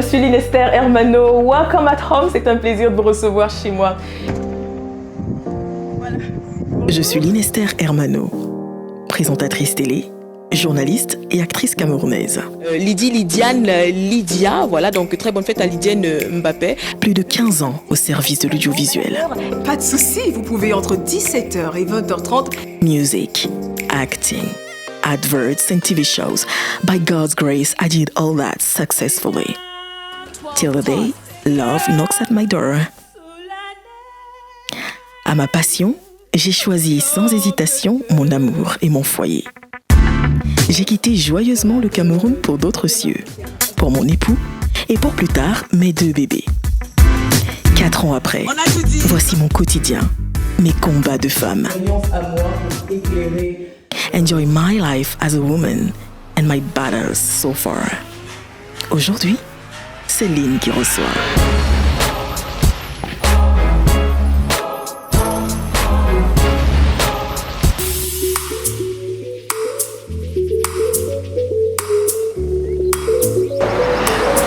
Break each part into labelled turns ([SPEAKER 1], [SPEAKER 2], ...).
[SPEAKER 1] suis Lynn Esther Hermano. Welcome at home, c'est un plaisir de vous recevoir chez moi.
[SPEAKER 2] Je suis Lynn Esther Hermano, présentatrice télé, journaliste et actrice camerounaise.
[SPEAKER 3] Lydia, voilà, donc très bonne fête à Lydienne Mbappé.
[SPEAKER 2] Plus de 15 ans au service de l'audiovisuel.
[SPEAKER 4] Pas de souci, vous pouvez entre 17h et 20h30.
[SPEAKER 2] Music, acting, adverts and TV shows. By God's grace, I did all that successfully. Till the day, love knocks at my door. À ma passion, j'ai choisi sans hésitation mon amour et mon foyer. J'ai quitté joyeusement le Cameroun pour d'autres cieux, pour mon époux et pour plus tard mes 2 bébés. 4 ans après, voici mon quotidien, mes combats de femme. Enjoy my life as a woman and my battles so far. Aujourd'hui, c'est Lynn qui reçoit.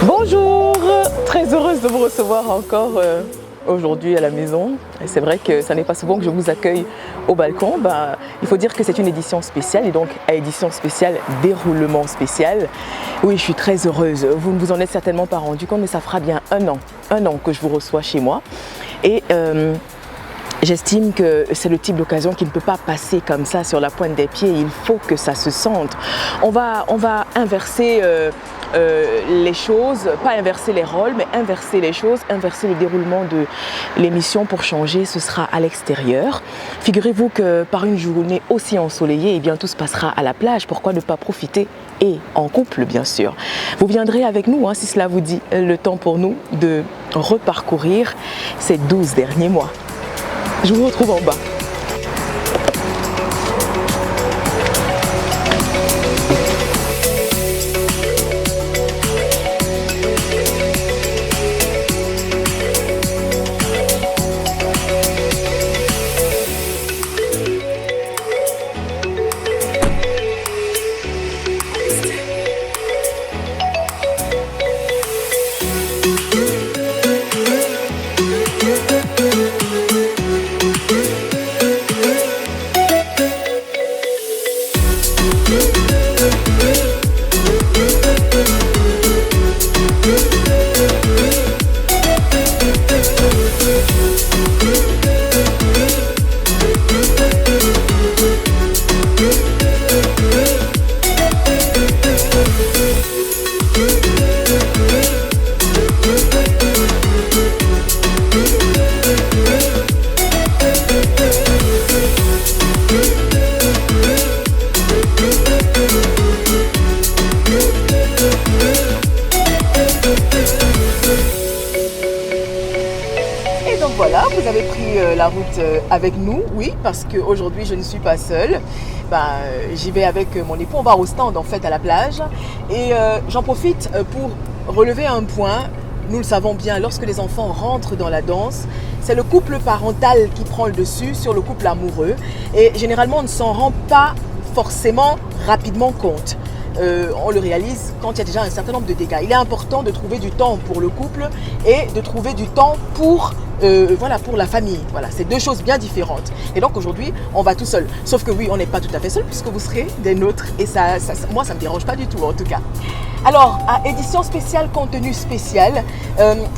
[SPEAKER 1] Bonjour, très heureuse de vous recevoir encore aujourd'hui à la maison. Et c'est vrai que ça n'est pas souvent que je vous accueille au balcon. Il faut dire que c'est une édition spéciale et donc à édition spéciale, déroulement spécial. Oui, je suis très heureuse. Vous ne vous en êtes certainement pas rendu compte, mais ça fera bien un an que je vous reçois chez moi. Et j'estime que c'est le type d'occasion qui ne peut pas passer comme ça sur la pointe des pieds. Il faut que ça se sente. On va inverser les choses, pas inverser les rôles, mais inverser les choses, inverser le déroulement de l'émission pour changer. Ce sera à l'extérieur. Figurez-vous que par une journée aussi ensoleillée, eh bien, tout se passera à la plage. Pourquoi ne pas profiter et en couple, bien sûr. Vous viendrez avec nous, si cela vous dit, le temps pour nous de reparcourir ces 12 derniers mois. Je vous retrouve en bas. Vous avez pris la route avec nous, oui, parce qu'aujourd'hui je ne suis pas seule. J'y vais avec mon époux, on va au stand en fait à la plage. Et j'en profite pour relever un point. Nous le savons bien, lorsque les enfants rentrent dans la danse, c'est le couple parental qui prend le dessus sur le couple amoureux. Et généralement on ne s'en rend pas forcément rapidement compte. On le réalise quand il y a déjà un certain nombre de dégâts. Il est important de trouver du temps pour le couple et de trouver du temps pour la famille. Voilà, c'est 2 choses bien différentes. Et donc aujourd'hui, on va tout seul. Sauf que oui, on n'est pas tout à fait seul puisque vous serez des nôtres. Et moi, ça ne me dérange pas du tout en tout cas. Alors, à édition spéciale, contenu spécial,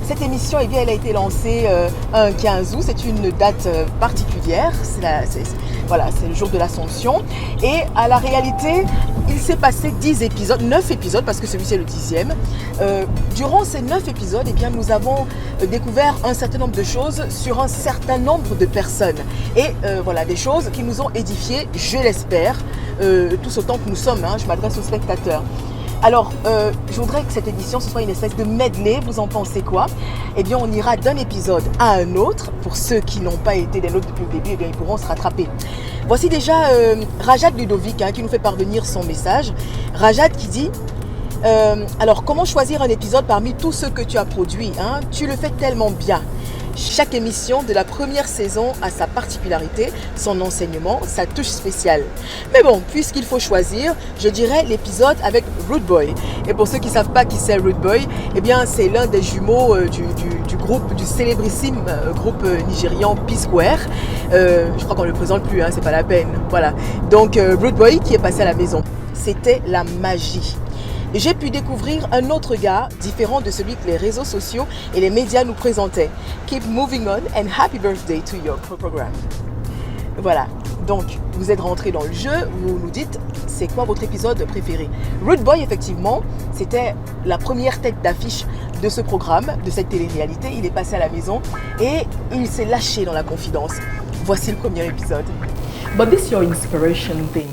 [SPEAKER 1] cette émission, elle a été lancée un 15 août. C'est une date particulière. C'est le jour de l'Assomption. Et à la réalité, il s'est passé 9 épisodes, parce que celui-ci est le 10e. Durant ces 9 épisodes, nous avons découvert un certain nombre de choses sur un certain nombre de personnes. Et des choses qui nous ont édifiés, je l'espère, tous autant que nous sommes. Je m'adresse aux spectateurs. Alors, je voudrais que cette édition, ce soit une espèce de medley. Vous en pensez quoi? On ira d'un épisode à un autre. Pour ceux qui n'ont pas été des nôtres depuis le début, ils pourront se rattraper. Voici déjà Rajad Ludovic qui nous fait parvenir son message. Rajad qui dit: Alors, comment choisir un épisode parmi tous ceux que tu as produits, hein? Tu le fais tellement bien. Chaque émission de la première saison a sa particularité, son enseignement, sa touche spéciale. Mais bon, puisqu'il faut choisir, je dirais l'épisode avec Rude Boy. Et pour ceux qui ne savent pas qui c'est Rude Boy, eh bien c'est l'un des jumeaux du groupe, du célébrissime groupe nigérian P-Square. Je crois qu'on ne le présente plus, hein, c'est pas la peine. Voilà. Donc Rude Boy qui est passé à la maison. C'était la magie. J'ai pu découvrir un autre gars différent de celui que les réseaux sociaux et les médias nous présentaient. Keep moving on and happy birthday to your program. Voilà, donc vous êtes rentrés dans le jeu, vous nous dites c'est quoi votre épisode préféré. Rude Boy, effectivement, c'était la première tête d'affiche de ce programme, de cette télé-réalité. Il est passé à la maison et il s'est lâché dans la confidence. Voici le premier épisode.
[SPEAKER 3] But this your inspiration thing,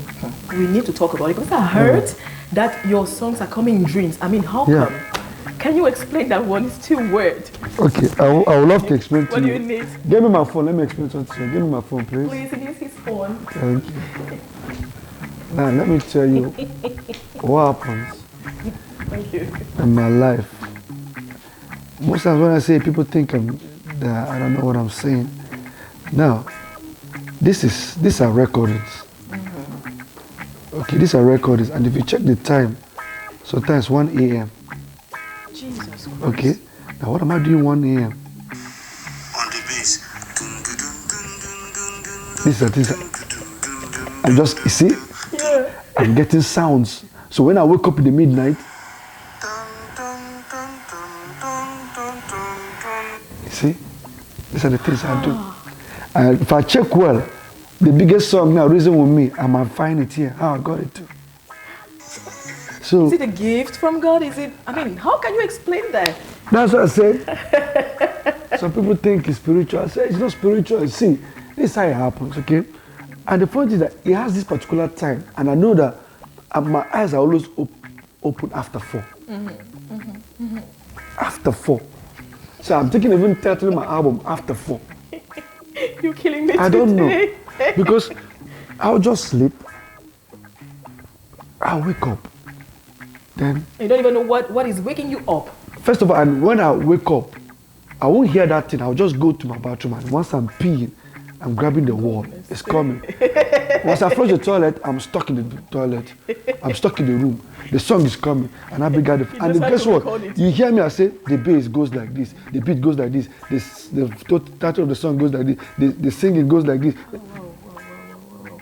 [SPEAKER 3] we need to talk about it because I heard that your songs are coming in dreams. I mean, how come? Can you explain that one? It's too weird.
[SPEAKER 5] Okay, I would love to explain to
[SPEAKER 3] What do you need?
[SPEAKER 5] Give me my phone. Let me explain something to you. Give me my phone, please.
[SPEAKER 3] Please use his phone.
[SPEAKER 5] Thank you. Now, let me tell you what happens
[SPEAKER 3] Thank you.
[SPEAKER 5] in my life. Most times when I say people think that I don't know what I'm saying. Now, these are recordings. Okay, these are recordings, and if you check the time, sometimes 1 a.m.
[SPEAKER 1] Jesus Christ.
[SPEAKER 5] Okay, now what am I doing 1 a.m.?
[SPEAKER 6] On the bass.
[SPEAKER 5] This is I'm just, you see, I'm getting sounds. So when I wake up in the midnight, you see, these are the things I do. And if I check well, the biggest song now, Reason With Me, I might find it here, how I got it too. So
[SPEAKER 3] Is it a gift from God? Is it, I mean, how can you explain that?
[SPEAKER 5] that's what I said. Some people think it's spiritual. I said it's not spiritual. See, this is how it happens, okay? And the point is that it has this particular time, and I know that my eyes are always open after 4. After 4. So I'm taking even titling my album after 4.
[SPEAKER 3] You're killing me
[SPEAKER 5] I don't know.
[SPEAKER 3] today.
[SPEAKER 5] Because I'll just sleep. I'll wake up. Then,
[SPEAKER 3] You don't even know what is waking you up.
[SPEAKER 5] first of all, and when I wake up, I won't hear that thing. I'll just go to my bathroom, and once I'm peeing, I'm grabbing the wall. It's coming. Once I flush the toilet, I'm stuck in the toilet. I'm stuck in the room. The song is coming, and I began to. And
[SPEAKER 3] just have
[SPEAKER 5] guess
[SPEAKER 3] to
[SPEAKER 5] what?
[SPEAKER 3] record it.
[SPEAKER 5] You hear me? I say the bass goes like this, the beat goes like this, the title of the song goes like this, the singing goes like this.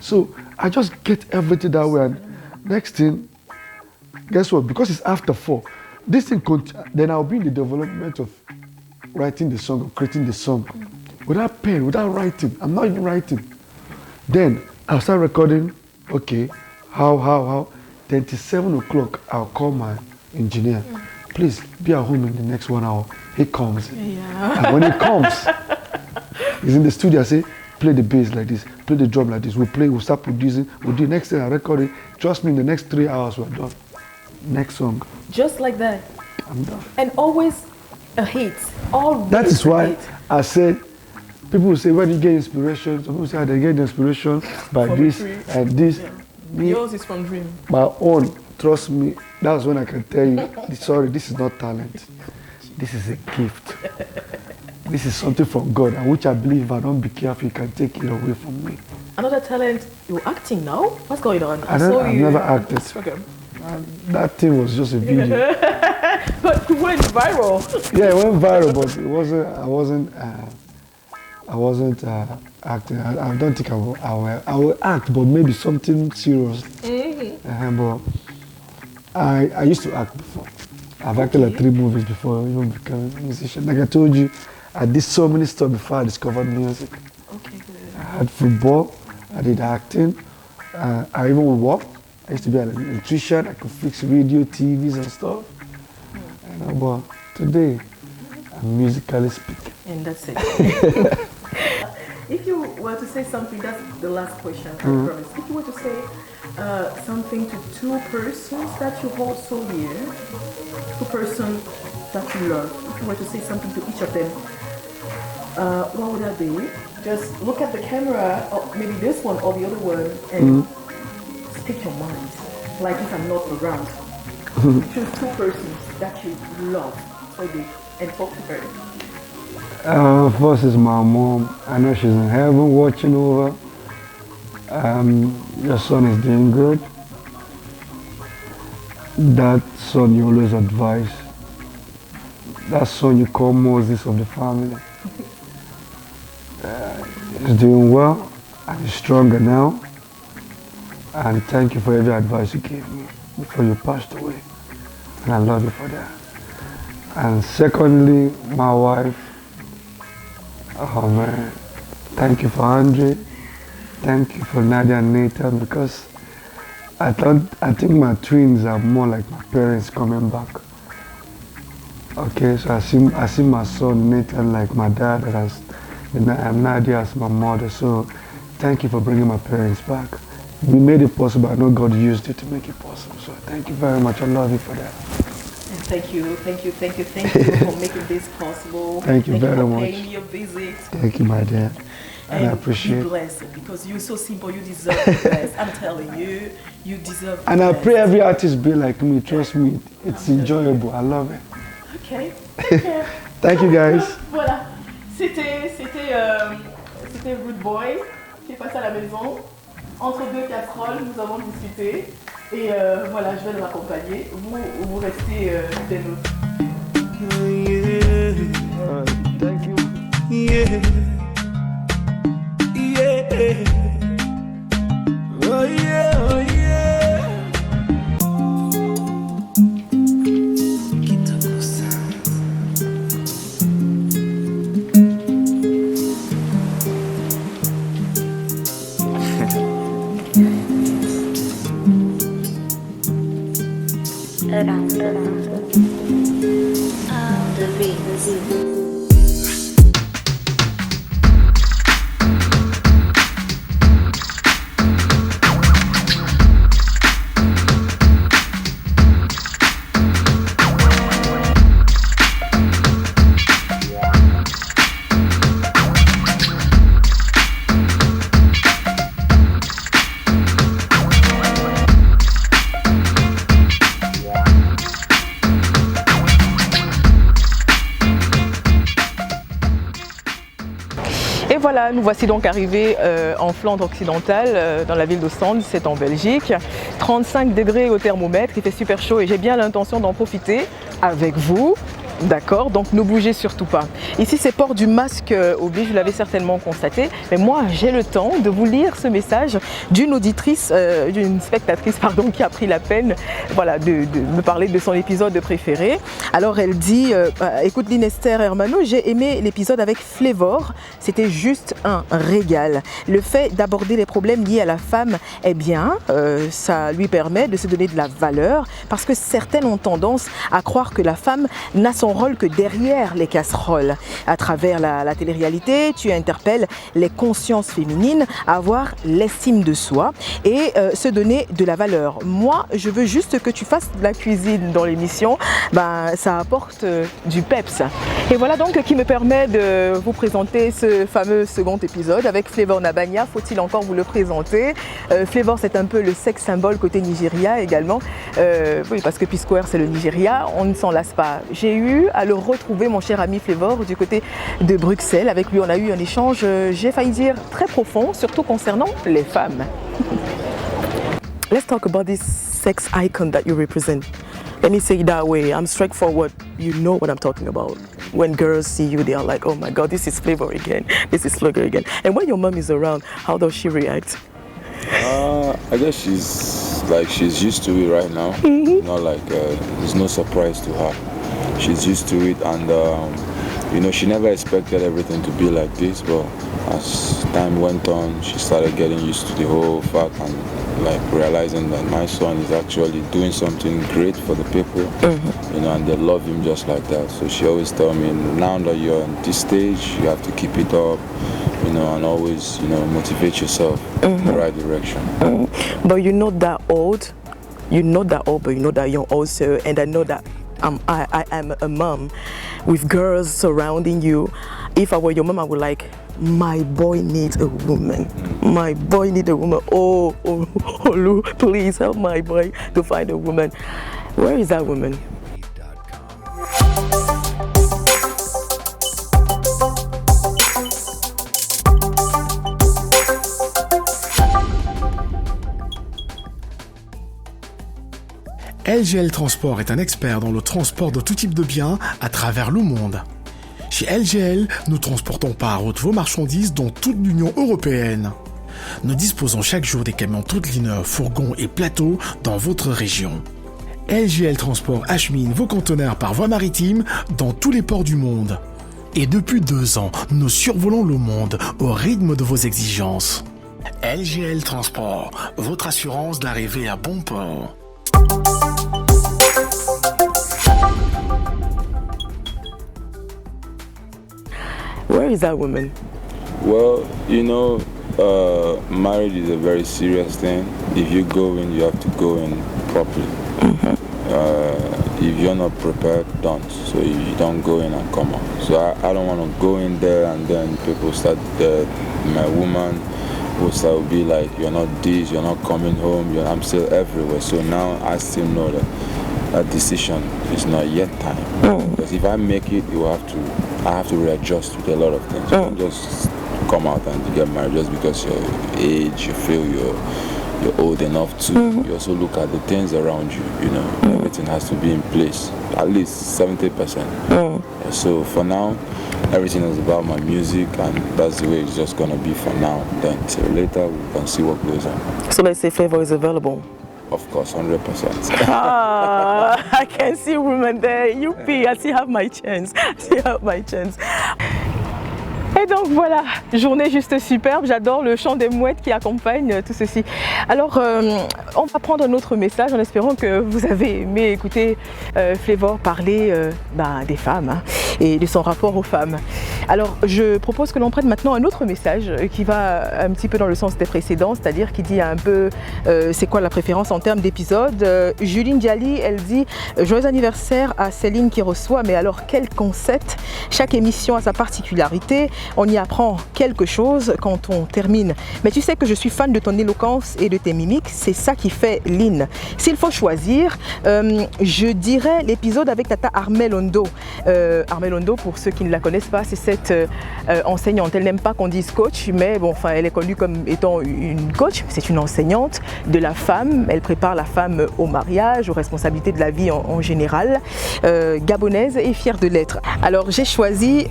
[SPEAKER 5] So I just get everything that way. And next thing, guess what? Because it's after 4, this thing then I'll be in the development of writing the song or creating the song. Without pen, without writing. I'm not even writing. Then I'll start recording. Okay, how? Then till 7 o'clock, I'll call my engineer. Please be at home in the next 1 hour. He comes. And when he comes, he's in the studio. I say, play the bass like this, play the drum like this. We'll start producing. We'll do next thing. I record it. Trust me, in the next 3 hours, we're done. Next song,
[SPEAKER 3] Just like that.
[SPEAKER 5] I'm done.
[SPEAKER 3] And always a hit. Always
[SPEAKER 5] That is
[SPEAKER 3] a
[SPEAKER 5] why
[SPEAKER 3] hit.
[SPEAKER 5] I said, people will say, where do you get inspiration? Some people say, they get the inspiration by
[SPEAKER 3] From
[SPEAKER 5] this
[SPEAKER 3] a tree.
[SPEAKER 5] and this. Me,
[SPEAKER 3] Yours is from Dream.
[SPEAKER 5] my own, trust me, that's when I can tell you, sorry, this is not talent. This is a gift. This is something from God, and which I believe if I don't be careful, you can take it away from me.
[SPEAKER 3] Another talent, you're acting now? What's going on?
[SPEAKER 5] I've
[SPEAKER 3] saw you
[SPEAKER 5] never
[SPEAKER 3] on
[SPEAKER 5] acted.
[SPEAKER 3] Instagram.
[SPEAKER 5] That thing was just a video.
[SPEAKER 3] But you went viral.
[SPEAKER 5] Yeah, it went viral, but I wasn't acting. I don't think I will act, but maybe something serious. But I used to act before. I've acted like 3 movies before even becoming a musician. Like I told you, I did so many stuff before I discovered music.
[SPEAKER 3] Okay, good.
[SPEAKER 5] I had football, I did acting, I even worked. I used to be an electrician, I could fix radio, TVs and stuff. But today, I'm musically speaking.
[SPEAKER 3] And that's it. If you were to say something, that's the last question, I promise. If you were to say something to 2 persons that you hold so dear, 2 persons that you love, if you were to say something to each of them, what would that be? Just look at the camera, or maybe this one or the other one, and speak your mind, like if I'm not around. Choose two persons that you love for this and talk to her.
[SPEAKER 5] First is my mom. I know she's in heaven watching over. Your son is doing good. That son you always advise. That son you call Moses of the family. He's doing well and he's stronger now. And thank you for every advice you gave me before you passed away. And I love you for that. And secondly, my wife. Oh man, thank you for Andre. Thank you for Nadia and Nathan, because I think my twins are more like my parents coming back. Okay, so I see my son Nathan like my dad, and Nadia as my mother. So thank you for bringing my parents back. We made it possible. I know God used it to make it possible. So thank you very much. I love you for that.
[SPEAKER 3] And thank you for making this possible.
[SPEAKER 5] Thank you very much.
[SPEAKER 3] Thank you for paying me your visit.
[SPEAKER 5] Thank you, my dad. And I appreciate it.
[SPEAKER 3] Be blessed, because you're so simple. You deserve the best. I'm telling you, you deserve the
[SPEAKER 5] And I
[SPEAKER 3] best.
[SPEAKER 5] pray every artist be like me. Trust me, it's enjoyable. I love it.
[SPEAKER 3] Okay. Take care.
[SPEAKER 5] Thank you, guys.
[SPEAKER 3] Voilà. C'était Rude Boy qui est passé à la maison. Entre deux casseroles, nous avons discuté. Et voilà, je vais le raccompagner. Vous restez des nôtres.
[SPEAKER 5] Thank you.
[SPEAKER 7] Yeah. Yeah. Oh yeah, oh yeah.
[SPEAKER 8] Around the rings.
[SPEAKER 1] Et voilà, nous voici donc arrivés en Flandre occidentale, dans la ville d'Ostende, c'est en Belgique. 35 degrés au thermomètre, il fait super chaud et j'ai bien l'intention d'en profiter avec vous. D'accord, donc ne bougez surtout pas. Ici, c'est port du masque oblige, vous l'avez certainement constaté. Mais moi, j'ai le temps de vous lire ce message d'une auditrice, d'une spectatrice, pardon, qui a pris la peine, voilà, de me parler de son épisode préféré. Alors, elle dit, écoute, Linester Hermano, j'ai aimé l'épisode avec Flavor. C'était juste un régal. Le fait d'aborder les problèmes liés à la femme, eh bien, ça lui permet de se donner de la valeur, parce que certaines ont tendance à croire que la femme n'a son rôle que derrière les casseroles. À travers la télé-réalité, tu interpelles les consciences féminines à avoir l'estime de soi et se donner de la valeur. Moi, je veux juste que tu fasses de la cuisine dans l'émission. Ben, ça apporte du peps. Et voilà donc qui me permet de vous présenter ce fameux second épisode avec Flavor Nabanya. Faut-il encore vous le présenter? Flavor, c'est un peu le sexe symbole côté Nigeria également. Oui, parce que P-Square, c'est le Nigeria. On ne s'en lasse pas. J'ai eu à le retrouver, mon cher ami Flavor, du côté de Bruxelles. Avec lui, on a eu un échange, j'ai failli dire, très profond, surtout concernant les femmes. Let's talk about this sex icon that you represent. Let me say it that way. I'm straightforward. You know what I'm talking about. When girls see you, they are like, oh my God, this is Flavor again. This is Flavor again. And when your mom is around, how does she react?
[SPEAKER 9] I guess she's used to it right now. Mm-hmm. Not like there's no surprise to her. She's used to it, and you know, she never expected everything to be like this, but as time went on, she started getting used to the whole fact and like realizing that my son is actually doing something great for the people, you know, and they love him just like that. So she always tells me, now that you're on this stage, you have to keep it up, you know, and always, you know, motivate yourself in the right direction.
[SPEAKER 1] But you're not that old. You're not that old, but you're not that young also, and I know that I am a mom with girls surrounding you. If I were your mom, I would like, my boy needs a woman. My boy needs a woman. Oh, Lou, please help my boy to find a woman.
[SPEAKER 2] Where is that woman?
[SPEAKER 10] LGL Transport est un expert dans le transport de tout type de biens à travers le monde. Chez LGL, nous transportons par route vos marchandises dans toute l'Union européenne. Nous disposons chaque jour des camions Trudliner, fourgons et plateaux dans votre région. LGL Transport achemine vos conteneurs par voie maritime dans tous les ports du monde. Et depuis 2 ans, nous survolons le monde au rythme de vos exigences. LGL Transport, votre assurance d'arriver à bon port.
[SPEAKER 2] Where is that woman?
[SPEAKER 9] Well, you know, marriage is a very serious thing. If you go in, you have to go in properly. If you're not prepared, don't. So you don't go in and come out. So I don't want to go in there and then people start, my woman will start be like, you're not this, you're not coming home, I'm still everywhere. So now I still know that decision is not yet time. Because if I make it, I have to readjust with a lot of things. You don't just come out and get married just because your age, you feel you're old enough to. You also look at the things around you, you know. Everything has to be in place, at least 70%. So for now, everything is about my music, and that's the way it's just gonna be for now. Then till later, we can see what goes on.
[SPEAKER 2] So let's say Flavor is available.
[SPEAKER 9] Of course, 100%.
[SPEAKER 2] I can see women there. Youpi, I still have my chance. Et donc voilà, journée juste superbe, j'adore le chant des mouettes qui accompagne tout ceci. Alors on va prendre un autre message en espérant que vous avez aimé écouter Flavor parler des femmes et de son rapport aux femmes. Alors je propose que l'on prenne maintenant un autre message qui va un petit peu dans le sens des précédents, c'est-à-dire qui dit un peu c'est quoi la préférence en termes d'épisode. Juline Diali, elle dit joyeux anniversaire à Céline qui reçoit, mais alors quel concept, chaque émission a sa particularité. On y apprend quelque chose quand on termine. Mais tu sais que je suis fan de ton éloquence et de tes mimiques. C'est ça qui fait Lynn. S'il faut choisir, je dirais l'épisode avec Tata Armelle Ondo. Armelle Ondo, pour ceux qui ne la connaissent pas, c'est cette enseignante. Elle n'aime pas qu'on dise coach, mais bon, enfin, elle est connue comme étant une coach. C'est une enseignante de la femme. Elle prépare la femme au mariage, aux responsabilités de la vie en général. Gabonaise et fière de l'être. Alors, j'ai choisi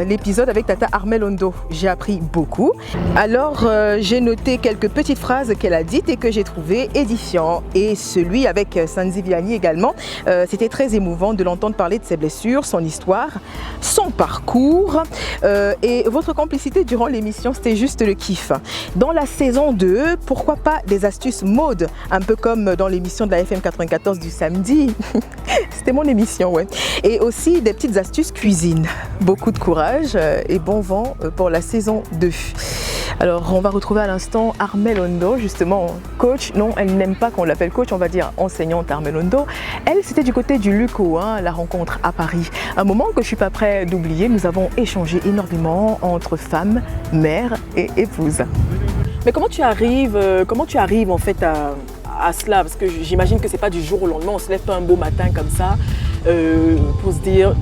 [SPEAKER 2] l'épisode avec Tata Armelle Ondo. J'ai appris beaucoup. Alors, j'ai noté quelques petites phrases qu'elle a dites et que j'ai trouvé édifiant. Et celui avec Sanzi Vianney également. C'était très émouvant de l'entendre parler de ses blessures, son histoire, son parcours et votre complicité durant l'émission. C'était juste le kiff. Dans la saison 2, pourquoi pas des astuces mode, un peu comme dans l'émission de la FM 94 du samedi. C'était mon émission, ouais. Et aussi des petites astuces cuisine. Beaucoup de courage et bon vent pour la saison 2. Alors on va retrouver à l'instant Armelle Ondo, justement coach. Non, elle n'aime pas qu'on l'appelle coach, on va dire enseignante Armelle Ondo. Elle, c'était du côté du Luco, la rencontre à Paris. Un moment que je suis pas prêt d'oublier, nous avons échangé énormément entre femmes, mères et épouses. Mais comment tu arrives en fait à cela? Parce que j'imagine que c'est pas du jour au lendemain, on se lève pas un beau matin comme ça pour se dire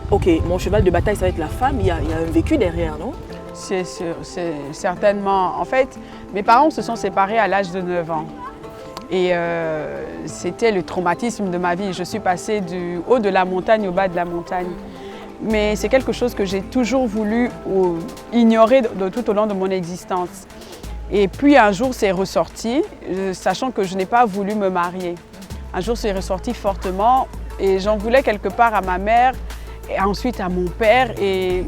[SPEAKER 2] ok, mon cheval de bataille ça va être la femme, il y a un vécu derrière, non?
[SPEAKER 11] C'est certainement. En fait, mes parents se sont séparés à l'âge de 9 ans. Et c'était le traumatisme de ma vie. Je suis passée du haut de la montagne au bas de la montagne. Mais c'est quelque chose que j'ai toujours voulu ignorer tout au long de mon existence. Et puis un jour, c'est ressorti, sachant que je n'ai pas voulu me marier. Un jour, c'est ressorti fortement et j'en voulais quelque part à ma mère et ensuite à mon père. Et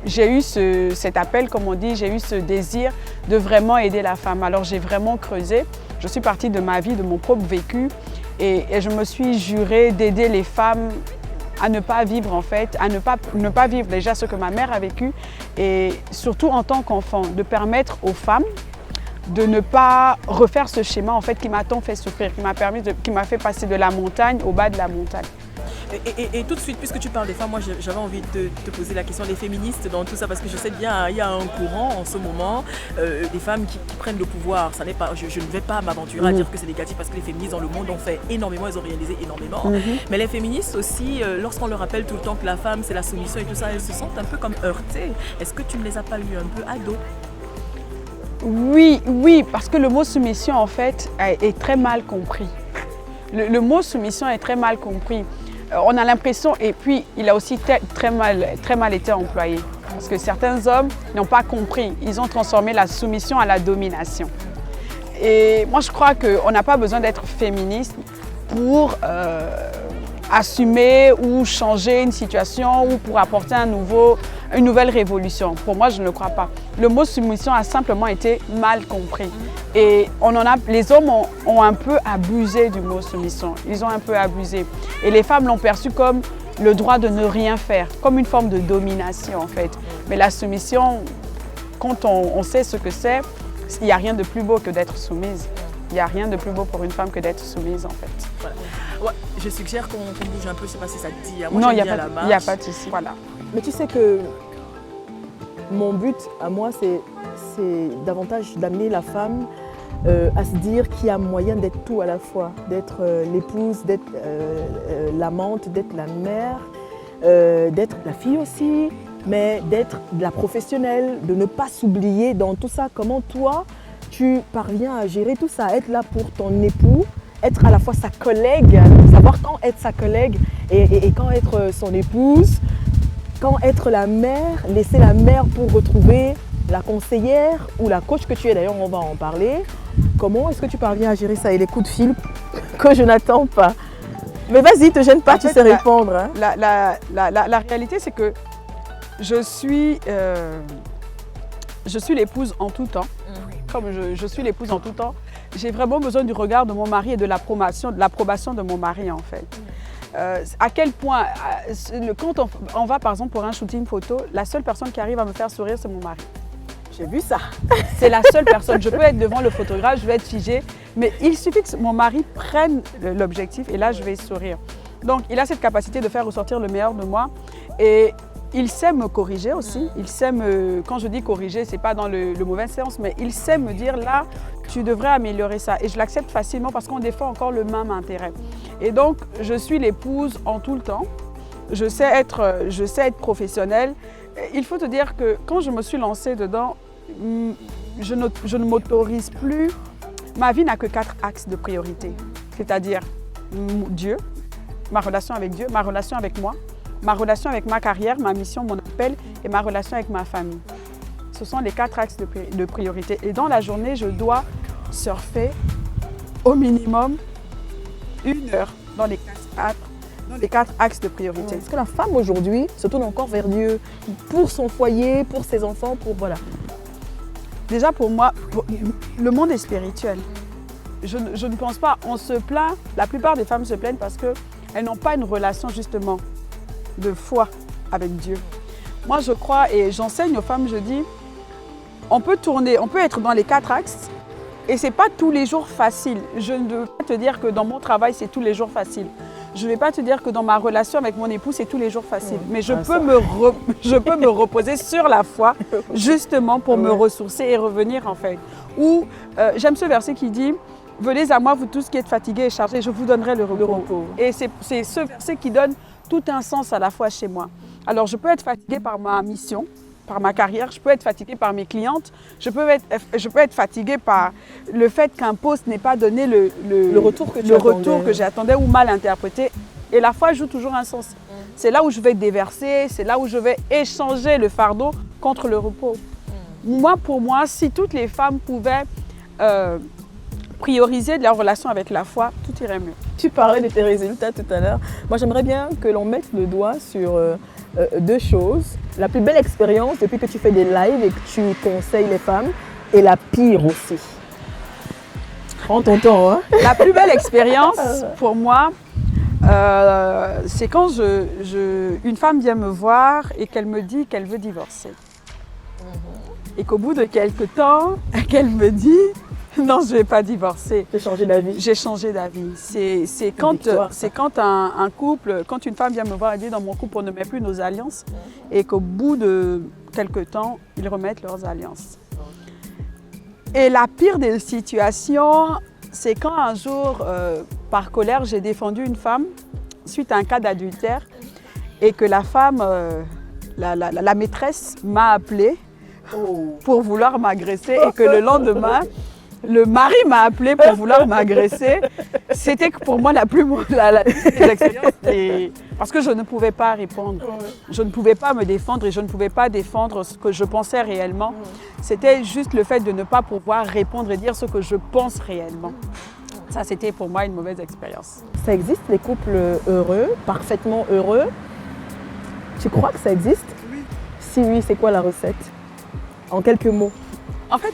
[SPEAKER 11] j'ai eu cet appel, comme on dit, j'ai eu ce désir de vraiment aider la femme. Alors j'ai vraiment creusé. Je suis partie de ma vie, de mon propre vécu et je me suis jurée d'aider les femmes à ne pas vivre en fait, à ne pas vivre déjà ce que ma mère a vécu et surtout en tant qu'enfant, de permettre aux femmes de ne pas refaire ce schéma en fait qui m'a tant fait souffrir, qui m'a fait passer de la montagne au bas de la montagne.
[SPEAKER 1] Et tout de suite, puisque tu parles des femmes, moi j'avais envie de te poser la question des féministes dans tout ça, parce que je sais bien, il y a un courant en ce moment, des femmes qui prennent le pouvoir. Ça n'est pas, je ne vais pas m'aventurer à dire que c'est négatif, parce que les féministes dans le monde ont fait énormément, ils ont réalisé énormément. Mais les féministes aussi, lorsqu'on leur rappelle tout le temps que la femme c'est la soumission et tout ça, elles se sentent un peu comme heurtées. Est-ce que tu ne les as pas eues un peu à dos?
[SPEAKER 11] Oui, parce que le mot soumission en fait est très mal compris. Le mot soumission est très mal compris. On a l'impression, et puis il a aussi très mal été employé. Parce que certains hommes n'ont pas compris. Ils ont transformé la soumission à la domination. Et moi je crois qu'on n'a pas besoin d'être féministe pour assumer ou changer une situation ou pour apporter une nouvelle révolution. Pour moi, je ne crois pas. Le mot soumission a simplement été mal compris. Et les hommes ont un peu abusé du mot soumission. Ils ont un peu abusé. Et les femmes l'ont perçu comme le droit de ne rien faire, comme une forme de domination en fait. Mais la soumission, quand on sait ce que c'est, il n'y a rien de plus beau que d'être soumise. Il n'y a rien de plus beau pour une femme que d'être soumise en fait.
[SPEAKER 1] Voilà. Ouais, je suggère qu'on bouge un peu, je ne sais pas si ça te dit. Moi,
[SPEAKER 11] non, il n'y a pas de souci. Voilà.
[SPEAKER 1] Mais tu sais que mon but à moi, c'est davantage d'amener la femme à se dire qu'il y a moyen d'être tout à la fois, d'être l'épouse, d'être l'amante, d'être la mère, d'être la fille aussi, mais d'être la professionnelle, de ne pas s'oublier dans tout ça. Comment toi, tu parviens à gérer tout ça, être là pour ton époux, être à la fois sa collègue, savoir quand être sa collègue et quand être son épouse, quand être la mère, laisser la mère pour retrouver la conseillère ou la coach que tu es, d'ailleurs on va en parler. Comment est-ce que tu parviens à gérer ça et les coups de fil que je n'attends pas? Mais vas-y, te gêne pas, tu sais répondre. Hein.
[SPEAKER 11] La réalité c'est que je suis l'épouse en tout temps. Comme je suis l'épouse en tout temps, j'ai vraiment besoin du regard de mon mari et de l'approbation de mon mari en fait. À quel point, quand on va par exemple pour un shooting photo, la seule personne qui arrive à me faire sourire, c'est mon mari.
[SPEAKER 1] J'ai vu ça.
[SPEAKER 11] C'est la seule personne. Je peux être devant le photographe, je vais être figée, mais il suffit que mon mari prenne l'objectif et là, je vais sourire. Donc, il a cette capacité de faire ressortir le meilleur de moi et il sait me corriger aussi. Il sait quand je dis corriger, c'est pas dans le mauvais sens, mais il sait me dire là, tu devrais améliorer ça. Et je l'accepte facilement parce qu'on défend encore le même intérêt. Et donc, je suis l'épouse en tout le temps. Je sais être professionnelle. Il faut te dire que quand je me suis lancée dedans, je ne m'autorise plus. Ma vie n'a que 4 axes de priorité. C'est-à-dire Dieu, ma relation avec Dieu, ma relation avec moi, ma relation avec ma carrière, ma mission, mon appel et ma relation avec ma famille. Ce sont les 4 axes de priorité. Et dans la journée, je dois surfer au minimum 1 heure dans les 4 axes de priorité.
[SPEAKER 1] Est-ce que la femme aujourd'hui se tourne encore vers Dieu pour son foyer, pour ses enfants, pour voilà?
[SPEAKER 11] Déjà pour moi, le monde est spirituel. Je ne pense pas, on se plaint, la plupart des femmes se plaignent parce qu'elles n'ont pas une relation justement de foi avec Dieu. Moi je crois et j'enseigne aux femmes, je dis, on peut être dans les 4 axes et ce n'est pas tous les jours facile. Je ne veux pas te dire que dans mon travail c'est tous les jours facile. Je ne vais pas te dire que dans ma relation avec mon époux c'est tous les jours facile. Mais je peux me reposer sur la foi justement pour me ressourcer et revenir en fait. Ou j'aime ce verset qui dit « Venez à moi vous tous qui êtes fatigués et chargés, je vous donnerai le repos. » Et c'est ce verset qui donne tout un sens à la foi chez moi. Alors je peux être fatiguée par ma mission, par ma carrière, je peux être fatiguée par mes clientes, je peux être fatiguée par le fait qu'un poste n'ait pas donné le retour que j'attendais ou mal interprété. Et la foi joue toujours un sens. C'est là où je vais déverser, c'est là où je vais échanger le fardeau contre le repos. Moi, pour moi, si toutes les femmes pouvaient prioriser leur relation avec la foi, tout irait mieux.
[SPEAKER 1] Tu parlais de tes résultats tout à l'heure. Moi, j'aimerais bien que l'on mette le doigt sur 2 choses. La plus belle expérience depuis que tu fais des lives et que tu conseilles les femmes, et la pire aussi. Prends ton temps. Hein?
[SPEAKER 11] La plus belle expérience pour moi, c'est quand une femme vient me voir et qu'elle me dit qu'elle veut divorcer. Et qu'au bout de quelques temps, qu'elle me dit Non, je ne vais pas divorcer.
[SPEAKER 1] J'ai changé d'avis.
[SPEAKER 11] J'ai changé d'avis. C'est quand une femme vient me voir et dit dans mon couple on ne met plus nos alliances et qu'au bout de quelques temps, ils remettent leurs alliances. Et la pire des situations, c'est quand un jour, par colère, j'ai défendu une femme suite à un cas d'adultère et que la femme, la maîtresse m'a appelée pour vouloir m'agresser et que le lendemain, le mari m'a appelé pour vouloir m'agresser. C'était pour moi la plus des expériences. Parce que je ne pouvais pas répondre. Je ne pouvais pas me défendre et je ne pouvais pas défendre ce que je pensais réellement. C'était juste le fait de ne pas pouvoir répondre et dire ce que je pense réellement. Ça, c'était pour moi une mauvaise expérience.
[SPEAKER 1] Ça existe, les couples heureux, parfaitement heureux? Tu crois que ça existe? Oui. Si oui, c'est quoi la recette? En quelques mots.
[SPEAKER 11] En fait,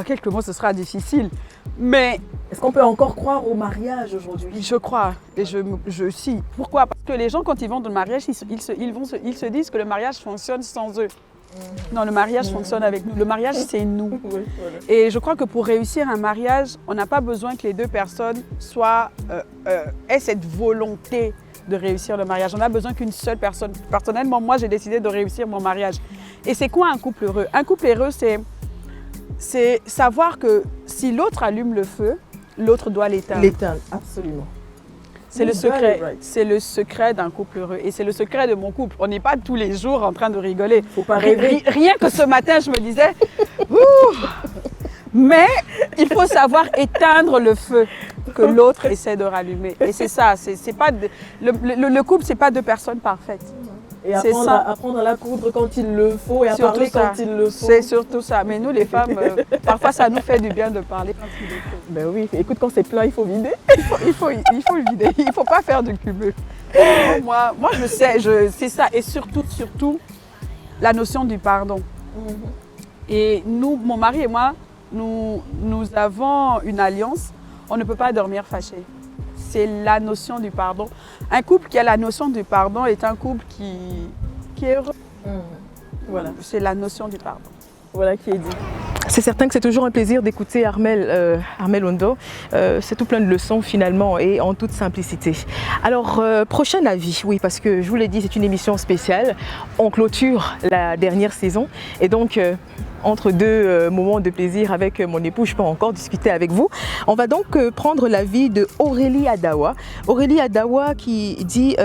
[SPEAKER 11] quelques mots, ce sera difficile. Mais
[SPEAKER 1] est-ce qu'on peut encore croire au mariage aujourd'hui?
[SPEAKER 11] Je crois. Et si. Pourquoi? Parce que les gens, quand ils vont dans le mariage, ils se disent que le mariage fonctionne sans eux. Non, le mariage fonctionne avec nous. Le mariage, c'est nous. Oui, voilà. Et je crois que pour réussir un mariage, on n'a pas besoin que les deux personnes aient cette volonté de réussir le mariage. On a besoin qu'une seule personne. Personnellement, moi, j'ai décidé de réussir mon mariage. Et c'est quoi un couple heureux? Un couple heureux, c'est savoir que si l'autre allume le feu, l'autre doit l'éteindre.
[SPEAKER 1] L'éteindre, absolument.
[SPEAKER 11] C'est le secret. C'est le secret d'un couple heureux. Et c'est le secret de mon couple. On n'est pas tous les jours en train de rigoler.
[SPEAKER 1] Faut pas rêver.
[SPEAKER 11] Rien que ce matin, je me disais, mais il faut savoir éteindre le feu que l'autre essaie de rallumer. Et c'est ça. Le couple, c'est pas deux personnes parfaites.
[SPEAKER 1] Et apprendre à la coudre quand il le faut et à parler quand il le faut.
[SPEAKER 11] C'est surtout ça. Mais nous, les femmes, parfois, ça nous fait du bien de parler quand il le faut.
[SPEAKER 1] Ben oui, écoute, quand c'est plein, il faut vider.
[SPEAKER 11] Il faut le vider. Il ne faut pas faire de cumul. Moi, je sais, c'est ça. Et surtout, la notion du pardon. Et nous, mon mari et moi, nous avons une alliance. On ne peut pas dormir fâché. C'est la notion du pardon. Un couple qui a la notion du pardon est un couple qui est heureux. Voilà. C'est la notion du pardon.
[SPEAKER 1] Voilà qui est dit. C'est certain que c'est toujours un plaisir d'écouter Armel Ondo. C'est tout plein de leçons finalement et en toute simplicité. Alors, prochain avis, oui, parce que je vous l'ai dit, c'est une émission spéciale. On clôture la dernière saison et donc entre deux moments de plaisir avec mon époux, je peux encore discuter avec vous. On va donc prendre l'avis de Aurélie Adawa. Aurélie Adawa qui dit,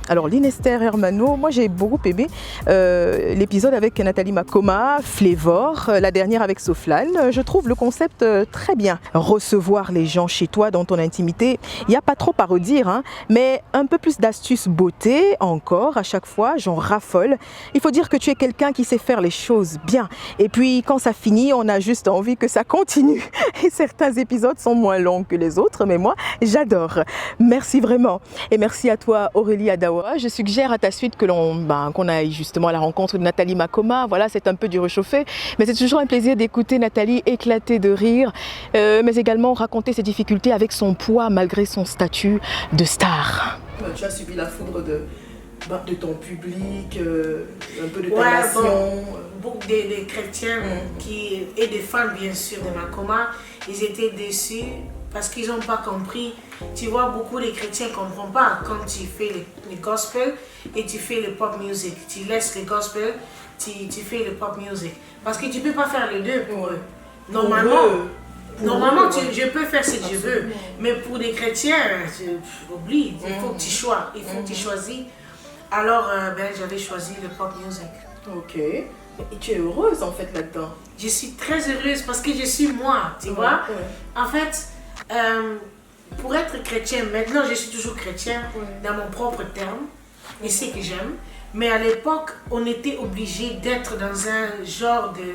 [SPEAKER 1] alors Linester Hermano, moi j'ai beaucoup aimé l'épisode avec Nathalie Makoma, Flavor, la dernière avec Soflane. Je trouve le concept très bien. Recevoir les gens chez toi dans ton intimité, il n'y a pas trop à redire, hein, mais un peu plus d'astuces beauté encore à chaque fois, j'en raffole. Il faut dire que tu es quelqu'un qui sait faire les choses bien. Et puis quand ça finit, on a juste envie que ça continue. Et certains épisodes sont moins longs que les autres, mais moi, j'adore. Merci vraiment. Et merci à toi, Aurélie Adawa. Je suggère à ta suite que qu'on aille justement à la rencontre de Nathalie Makoma. Voilà, c'est un peu du réchauffé, mais c'est toujours un plaisir d'écouter Nathalie éclater de rire, mais également raconter ses difficultés avec son poids malgré son statut de star. Tu as subi la foudre de ton public, un peu de ta nation.
[SPEAKER 12] Beaucoup des chrétiens et des fans bien sûr de Makoma, ils étaient déçus parce qu'ils n'ont pas compris. Tu vois, beaucoup de chrétiens ne comprennent pas quand tu fais le gospel et tu fais le pop music. Tu laisses le gospel, tu fais le pop music. Parce que tu ne peux pas faire les deux pour eux. Normalement, je peux faire ce que je veux, mais pour les chrétiens, oublie, il faut que tu choisis. Il faut que tu choisis. Alors, j'avais choisi le pop music.
[SPEAKER 1] Ok. Et tu es heureuse en fait là-dedans?
[SPEAKER 12] Je suis très heureuse parce que je suis moi, tu vois. En fait, pour être chrétien, maintenant je suis toujours chrétien dans mon propre terme, et c'est que j'aime. Mais à l'époque, on était obligé d'être dans un genre de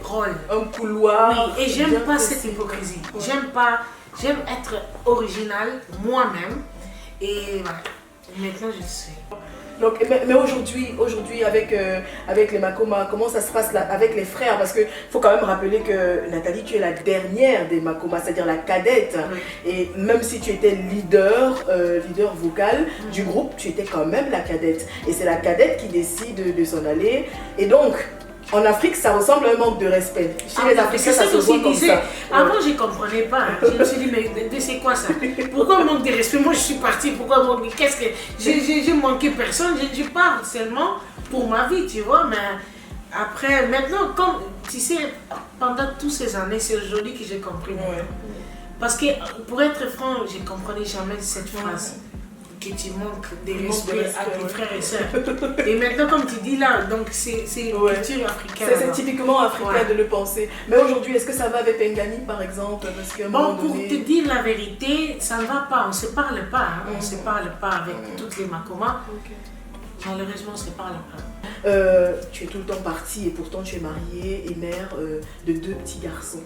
[SPEAKER 12] rôle.
[SPEAKER 1] Un couloir.
[SPEAKER 12] Oui, et j'aime pas cette hypocrisie. J'aime être original, moi-même. Et voilà, maintenant je le suis.
[SPEAKER 1] Donc, mais aujourd'hui avec les Makoma, comment ça se passe là, avec les frères? Parce qu'il faut quand même rappeler que Nathalie, tu es la dernière des Makoma, c'est-à-dire la cadette. Et même si tu étais leader vocal du groupe, tu étais quand même la cadette. Et c'est la cadette qui décide de s'en aller. Et donc, En Afrique, ça ressemble à un manque de respect. Chez les Africains, ça se voit comme ça.
[SPEAKER 12] Avant, je ne comprenais pas. Je me suis dit, mais c'est quoi ça? Pourquoi manque de respect? Moi, je suis partie. Pourquoi manque? Qu'est-ce que. J'ai manqué personne. Je pars seulement pour ma vie, tu vois. Mais après, maintenant, comme tu sais, pendant toutes ces années, c'est aujourd'hui que j'ai compris. Ouais. Parce que pour être franc, je ne comprenais jamais cette phrase. Que tu manques de respect à tes frères et sœurs. Et maintenant, comme tu dis là, donc c'est une culture africaine.
[SPEAKER 1] C'est typiquement africain de le penser. Mais aujourd'hui, est-ce que ça va avec Pengani par exemple? Parce que
[SPEAKER 12] bon, pour te dire la vérité, ça ne va pas. On ne se parle pas. Hein. On ne se parle pas avec toutes les Makoma. Malheureusement, on ne se parle pas.
[SPEAKER 1] Tu es tout le temps partie et pourtant tu es mariée et mère de 2 petits garçons.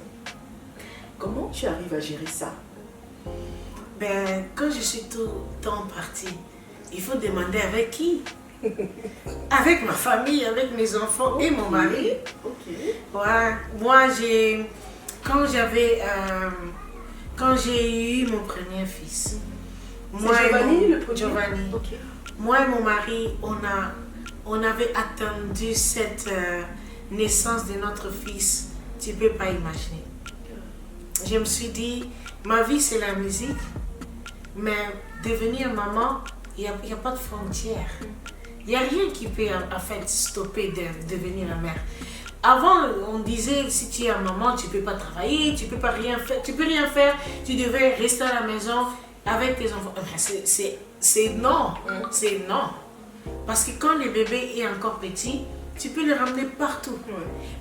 [SPEAKER 1] Comment tu arrives à gérer ça?
[SPEAKER 12] Ben, quand je suis tout le temps partie, il faut demander avec qui? Avec ma famille, avec mes enfants et mon mari. Ouais. Moi, quand j'ai eu mon premier fils, Giovanni, moi et mon mari, on avait attendu cette naissance de notre fils. Tu ne peux pas imaginer. Je me suis dit, ma vie c'est la musique. Mais devenir maman, il n'y a pas de frontières. Il n'y a rien qui peut en fait stopper de devenir la mère. Avant, on disait si tu es maman, tu ne peux pas travailler, tu ne peux pas rien faire, tu devais rester à la maison avec tes enfants. C'est non, c'est non. Parce que quand le bébé est encore petit, tu peux le ramener partout.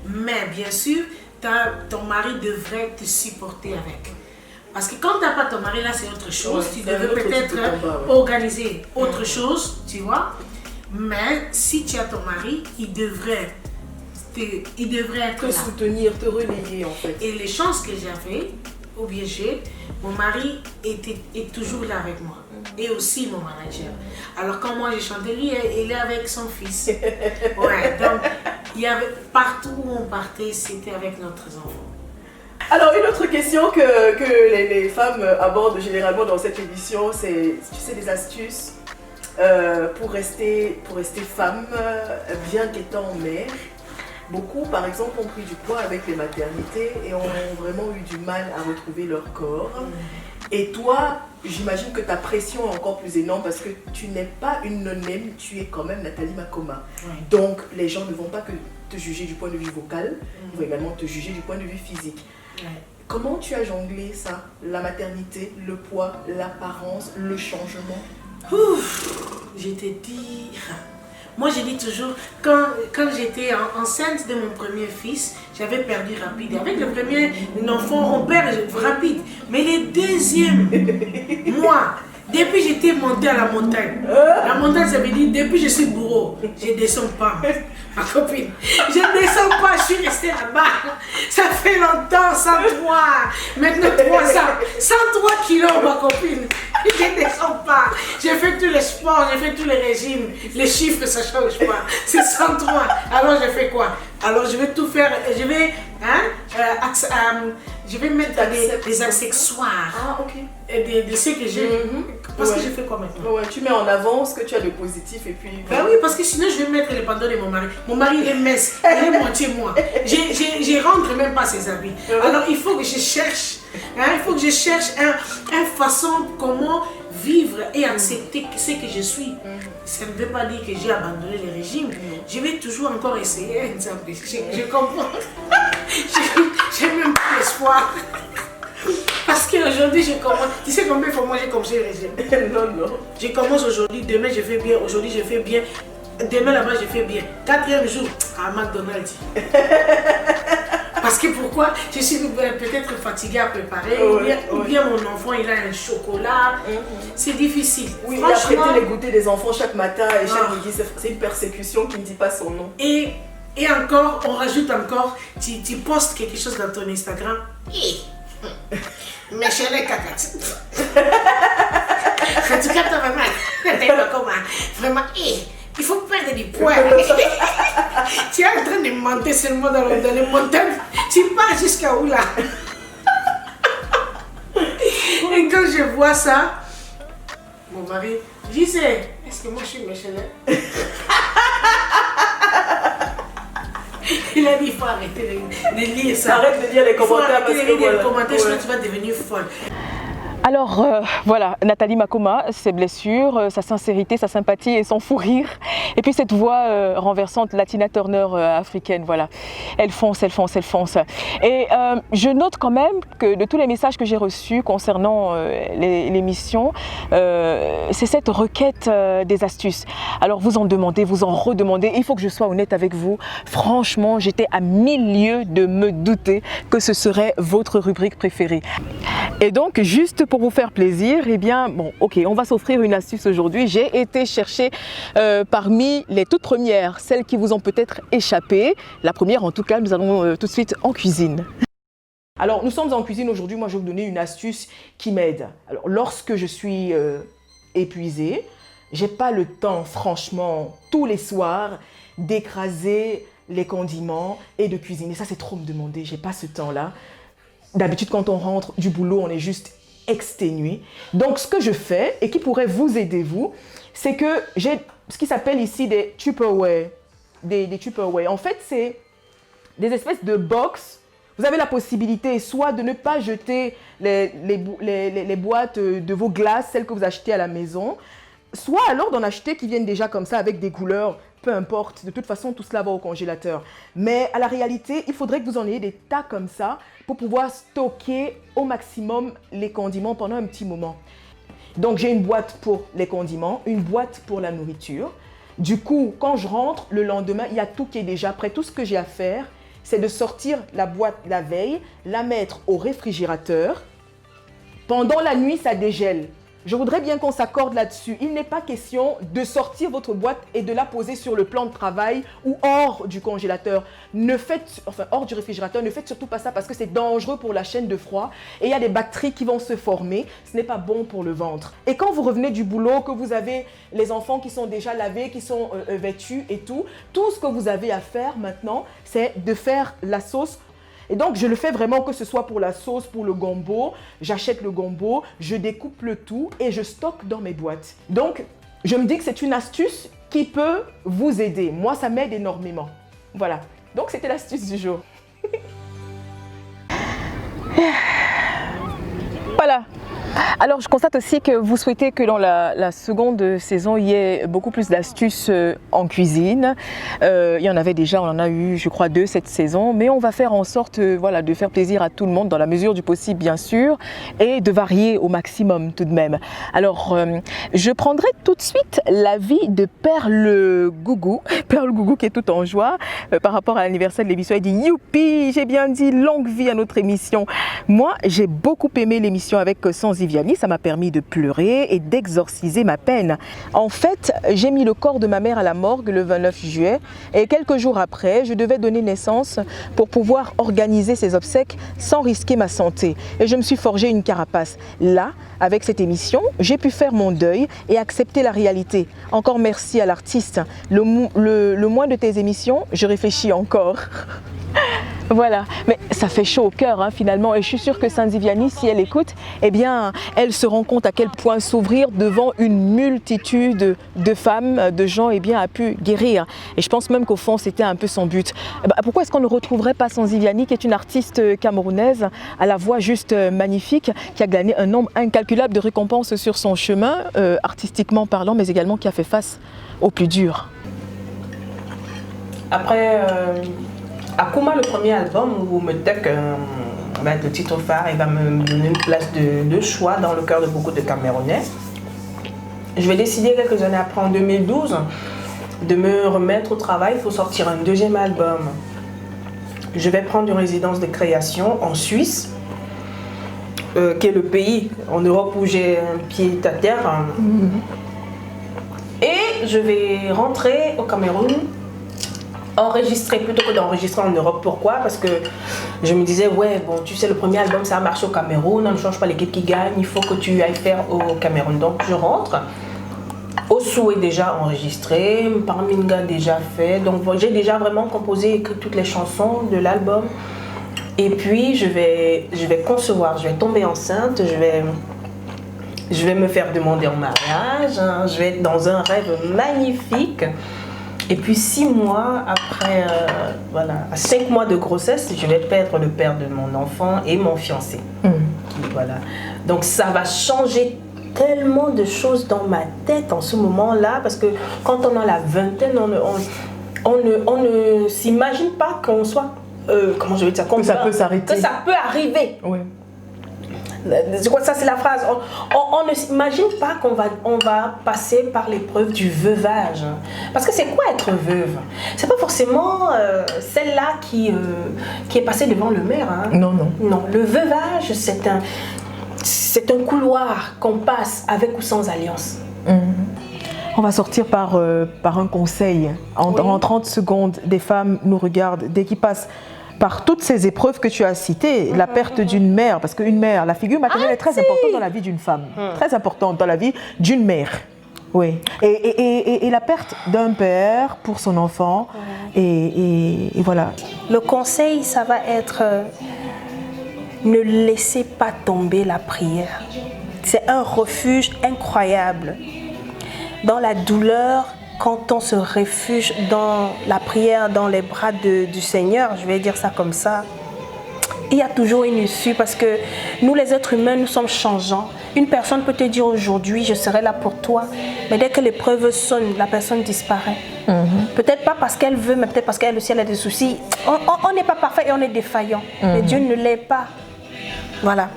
[SPEAKER 12] Mais bien sûr, ton mari devrait te supporter avec. Parce que quand tu n'as pas ton mari, là, c'est autre chose. Tu devrais peut-être organiser autre chose, tu vois. Mais si tu as ton mari, il devrait être
[SPEAKER 1] te soutenir, te relayer, en fait.
[SPEAKER 12] Et les chances que j'avais, ou bien mon mari est toujours là avec moi. Et aussi mon manager. Alors quand moi j'ai chanté, lui, il est avec son fils. Ouais, donc, il y avait, partout où on partait, c'était avec notre enfant.
[SPEAKER 1] Alors, une autre question que les femmes abordent généralement dans cette émission, c'est, tu sais, des astuces pour rester femme, bien qu'étant mère. Beaucoup, par exemple, ont pris du poids avec les maternités et ont vraiment eu du mal à retrouver leur corps. Et toi, j'imagine que ta pression est encore plus énorme parce que tu n'es pas une non-name, tu es quand même Nathalie Makoma. Donc, les gens ne vont pas que te juger du point de vue vocal, ils vont également te juger du point de vue physique. Comment tu as jonglé ça? La maternité, le poids, l'apparence, le changement?
[SPEAKER 12] Je te dis... Moi, je dis toujours, quand j'étais enceinte de mon premier fils, j'avais perdu rapide. Avec le premier enfant, on perd rapide. Mais le deuxième, moi, depuis que j'étais montée à la montagne, la montagne, ça veut dire, depuis que je suis bourreau, je ne descends pas, ma copine. Je ne descends pas, je suis restée là-bas. Ça fait longtemps, 103. Maintenant, 103 kilos, ma copine. Je ne descends pas. J'ai fait tous les sports, j'ai fait tous les régimes. Les chiffres, ça ne change pas. C'est 103. Alors, je fais quoi? Alors, je vais tout faire. Je vais mettre des accessoires. De ce que j'ai. Parce que je fais quoi maintenant?
[SPEAKER 1] Tu mets en avant ce que tu as de positif et puis...
[SPEAKER 12] Ben oui, parce que sinon je vais mettre les pantalons de mon mari. Mon mari il est mince, il est moitié moi. Je rentre même pas ses habits. Alors il faut que je cherche, une façon comment vivre et accepter ce que je suis. Ça ne veut pas dire que j'ai abandonné le régime. Je vais toujours encore essayer. Je comprends. J'ai même pas l'espoir. Parce qu'aujourd'hui, je commence. Tu sais combien de fois moi j'ai commencé le régime?
[SPEAKER 1] Non.
[SPEAKER 12] Je commence aujourd'hui, demain je fais bien, aujourd'hui je fais bien, demain là-bas je fais bien. 4e jour, à McDonald's. Parce que pourquoi? Je suis peut-être fatiguée à préparer, ou bien mon enfant il a un chocolat. C'est difficile.
[SPEAKER 1] Oui, et après les goûter des enfants chaque matin et chaque midi, c'est une persécution qui ne dit pas son nom.
[SPEAKER 12] Et encore, on rajoute encore, tu postes quelque chose dans ton Instagram. Mais chez les cacates. En tout cas, vraiment, il faut perdre du poids. Tu es en train de monter seulement dans les montagnes. Tu pars jusqu'à où là? Et quand je vois ça, mon mari, je disais, est-ce que moi je suis méchante? Il il a dit, il faut arrêter de lire ça.
[SPEAKER 1] Arrête de lire les commentaires.
[SPEAKER 12] Il faut arrêter de lire les commentaires, sinon tu vas devenir folle.
[SPEAKER 1] Alors voilà, Nathalie Makoma, ses blessures, sa sincérité, sa sympathie et son fou rire. Et puis cette voix renversante, la Tina Turner africaine, voilà. Elle fonce, elle fonce, elle fonce. Et je note quand même que de tous les messages que j'ai reçus concernant l'émission, c'est cette requête des astuces. Alors vous en demandez, vous en redemandez. Il faut que je sois honnête avec vous. Franchement, j'étais à 1000 lieues de me douter que ce serait votre rubrique préférée. Et donc, juste pour vous faire plaisir, eh bien, bon, ok, on va s'offrir une astuce aujourd'hui. J'ai été chercher parmi les toutes premières, celles qui vous ont peut-être échappé. La première, en tout cas, nous allons tout de suite en cuisine. Alors, nous sommes en cuisine aujourd'hui. Moi, je vais vous donner une astuce qui m'aide. Alors, lorsque je suis épuisée, j'ai pas le temps, franchement, tous les soirs, d'écraser les condiments et de cuisiner. Ça, c'est trop me demander. J'ai pas ce temps-là. D'habitude, quand on rentre du boulot, on est juste exténué. Donc, ce que je fais, et qui pourrait vous aider, vous, c'est que j'ai ce qui s'appelle ici des Tupperware. Des Tupperware. En fait, c'est des espèces de box. Vous avez la possibilité soit de ne pas jeter les boîtes de vos glaces, celles que vous achetez à la maison, soit alors d'en acheter qui viennent déjà comme ça avec des couleurs. Peu importe, de toute façon, tout cela va au congélateur. Mais à la réalité, il faudrait que vous en ayez des tas comme ça pour pouvoir stocker au maximum les condiments pendant un petit moment. Donc, j'ai une boîte pour les condiments, une boîte pour la nourriture. Du coup, quand je rentre, le lendemain, il y a tout qui est déjà prêt. Tout ce que j'ai à faire, c'est de sortir la boîte la veille, la mettre au réfrigérateur. Pendant la nuit, ça dégèle. Je voudrais bien qu'on s'accorde là-dessus. Il n'est pas question de sortir votre boîte et de la poser sur le plan de travail ou hors du congélateur. Hors du réfrigérateur, ne faites surtout pas ça parce que c'est dangereux pour la chaîne de froid et il y a des bactéries qui vont se former. Ce n'est pas bon pour le ventre. Et quand vous revenez du boulot, que vous avez les enfants qui sont déjà lavés, qui sont vêtus et tout ce que vous avez à faire maintenant, c'est de faire la sauce. Et donc, je le fais vraiment que ce soit pour la sauce, pour le gombo. J'achète le gombo, je découpe le tout et je stocke dans mes boîtes. Donc, je me dis que c'est une astuce qui peut vous aider. Moi, ça m'aide énormément. Voilà. Donc, c'était l'astuce du jour. Voilà. Alors, je constate aussi que vous souhaitez que dans la seconde saison, il y ait beaucoup plus d'astuces en cuisine. Il y en avait déjà, on en a eu, je crois, 2 cette saison. Mais on va faire en sorte voilà, de faire plaisir à tout le monde dans la mesure du possible, bien sûr, et de varier au maximum tout de même. Alors, je prendrai tout de suite l'avis de Perle Gougou. Perle Gougou qui est tout en joie par rapport à l'anniversaire de l'émission. Elle dit « Youpi, j'ai bien dit, longue vie à notre émission ». Moi, j'ai beaucoup aimé l'émission avec Sans Vianney, ça m'a permis de pleurer et d'exorciser ma peine. En fait, j'ai mis le corps de ma mère à la morgue le 29 juillet et quelques jours après, je devais donner naissance pour pouvoir organiser ses obsèques sans risquer ma santé. Et je me suis forgé une carapace. Là, avec cette émission, j'ai pu faire mon deuil et accepter la réalité. Encore merci à l'artiste. Le moins de tes émissions, je réfléchis encore. Voilà, mais ça fait chaud au cœur hein, finalement et je suis sûre que Sandy Vianney, si elle écoute, eh bien elle se rend compte à quel point s'ouvrir devant une multitude de femmes, de gens, eh bien a pu guérir. Et je pense même qu'au fond c'était un peu son but. Pourquoi est-ce qu'on ne retrouverait pas Sandy Vianney, qui est une artiste camerounaise à la voix juste magnifique, qui a gagné un nombre incalculable de récompenses sur son chemin, artistiquement parlant, mais également qui a fait face au plus dur.
[SPEAKER 13] Après Akuma, le premier album où Metek, le titre phare, il va me donner une place de choix dans le cœur de beaucoup de Camerounais. Je vais décider quelques années après, en 2012, de me remettre au travail. Il faut sortir un deuxième album. Je vais prendre une résidence de création en Suisse, qui est le pays en Europe où j'ai un pied à terre. Et je vais rentrer au Cameroun, enregistrer plutôt que d'enregistrer en Europe. Pourquoi? Parce que je me disais, ouais, bon, tu sais, le premier album, ça a marché au Cameroun, on ne change pas l'équipe qui gagne, il faut que tu ailles faire au Cameroun. Donc, je rentre. Osu est déjà enregistré, Parminga déjà fait. Donc, j'ai déjà vraiment composé et écrit toutes les chansons de l'album. Et puis, je vais concevoir, je vais tomber enceinte, je vais me faire demander en mariage, hein, je vais être dans un rêve magnifique. Et puis 6 mois après, à 5 mois de grossesse, je vais perdre le père de mon enfant et mon fiancé. Voilà. Donc ça va changer tellement de choses dans ma tête en ce moment-là, parce que quand on a la vingtaine, on ne s'imagine pas qu'on soit... comment je vais dire,
[SPEAKER 1] que ça peut s'arrêter.
[SPEAKER 13] Que ça peut arriver.
[SPEAKER 1] Oui.
[SPEAKER 13] C'est quoi ça, c'est la phrase. On ne s'imagine pas on va passer par l'épreuve du veuvage. Parce que c'est quoi être veuve? C'est pas forcément celle-là qui est passée devant le maire. Hein.
[SPEAKER 1] Non, non.
[SPEAKER 13] Non, le veuvage, c'est un couloir qu'on passe avec ou sans alliance.
[SPEAKER 1] On va sortir par un conseil. En 30 secondes, des femmes nous regardent dès qu'ils passent par toutes ces épreuves que tu as citées, la perte d'une mère, parce qu'une mère, la figure maternelle est très importante dans la vie d'une femme, très importante dans la vie d'une mère. Oui. Et la perte d'un père pour son enfant, et voilà.
[SPEAKER 13] Le conseil, ça va être ne laissez pas tomber la prière. C'est un refuge incroyable. Dans la douleur, quand on se réfugie dans la prière, dans les bras du Seigneur, je vais dire ça comme ça, il y a toujours une issue, parce que nous les êtres humains, nous sommes changeants. Une personne peut te dire aujourd'hui, je serai là pour toi, mais dès que l'épreuve sonne, la personne disparaît. Peut-être pas parce qu'elle veut, mais peut-être parce qu'elle aussi elle a des soucis. On n'est pas parfait et on est défaillant, mais Dieu ne l'est pas. Voilà,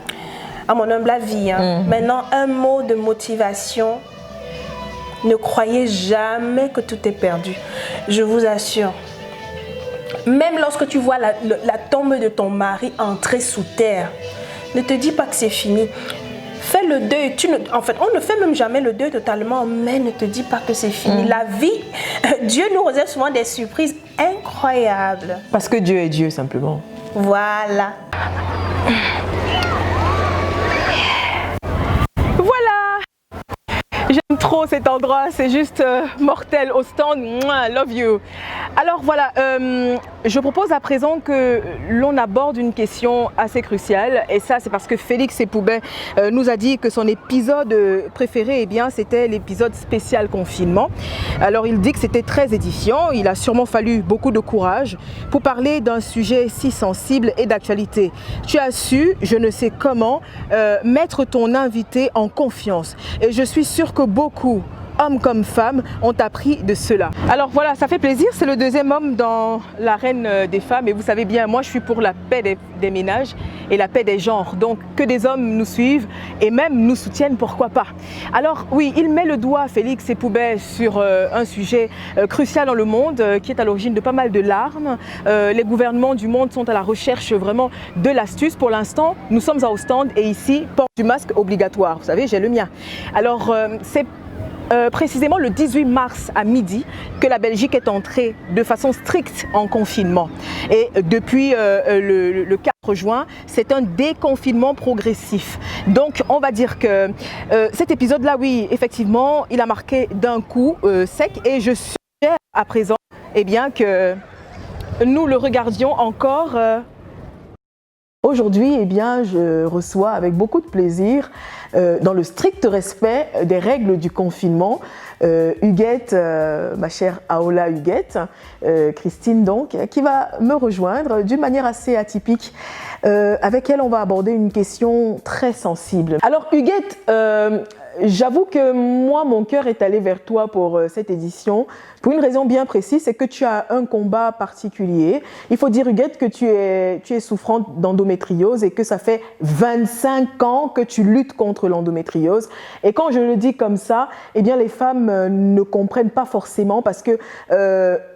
[SPEAKER 13] à mon humble avis. Maintenant, un mot de motivation. Ne croyez jamais que tout est perdu. Je vous assure. Même lorsque tu vois la tombe de ton mari entrer sous terre, ne te dis pas que c'est fini. Fais le deuil. En fait, on ne fait même jamais le deuil totalement, mais ne te dis pas que c'est fini. La vie, Dieu nous réserve souvent des surprises incroyables.
[SPEAKER 1] Parce que Dieu est Dieu, simplement.
[SPEAKER 13] Voilà.
[SPEAKER 1] J'aime trop cet endroit, c'est juste mortel. Ostende, I love you. Alors voilà, je propose à présent que l'on aborde une question assez cruciale, et ça c'est parce que Félix Epoubet nous a dit que son épisode préféré, eh bien, c'était l'épisode spécial confinement. Alors il dit que c'était très édifiant, il a sûrement fallu beaucoup de courage pour parler d'un sujet si sensible et d'actualité. Tu as su, je ne sais comment, mettre ton invité en confiance, et je suis sûre que beaucoup, hommes comme femmes, ont appris de cela. Alors voilà, ça fait plaisir, c'est le deuxième homme dans l'arène des femmes, et vous savez bien, moi je suis pour la paix des ménages et la paix des genres, donc que des hommes nous suivent et même nous soutiennent, pourquoi pas. Alors oui, il met le doigt, Félix Epoubet, sur un sujet crucial dans le monde, qui est à l'origine de pas mal de larmes. Les gouvernements du monde sont à la recherche vraiment de l'astuce. Pour l'instant, nous sommes à Ostende, et ici, port du masque obligatoire. Vous savez, j'ai le mien. Alors c'est précisément le 18 mars à midi que la Belgique est entrée de façon stricte en confinement. Et depuis le 4 juin, c'est un déconfinement progressif. Donc on va dire que cet épisode-là, oui, effectivement, il a marqué d'un coup sec, et je suggère à présent, eh bien, que nous le regardions encore. Aujourd'hui, eh bien, je reçois avec beaucoup de plaisir, dans le strict respect des règles du confinement, Huguette, ma chère Aola Huguette, Christine donc, qui va me rejoindre d'une manière assez atypique. Avec elle, on va aborder une question très sensible. Alors Huguette, j'avoue que moi, mon cœur est allé vers toi pour cette édition, pour une raison bien précise, c'est que tu as un combat particulier. Il faut dire, Huguette, que tu es souffrante d'endométriose, et que ça fait 25 ans que tu luttes contre l'endométriose. Et quand je le dis comme ça, eh bien, les femmes ne comprennent pas forcément, parce que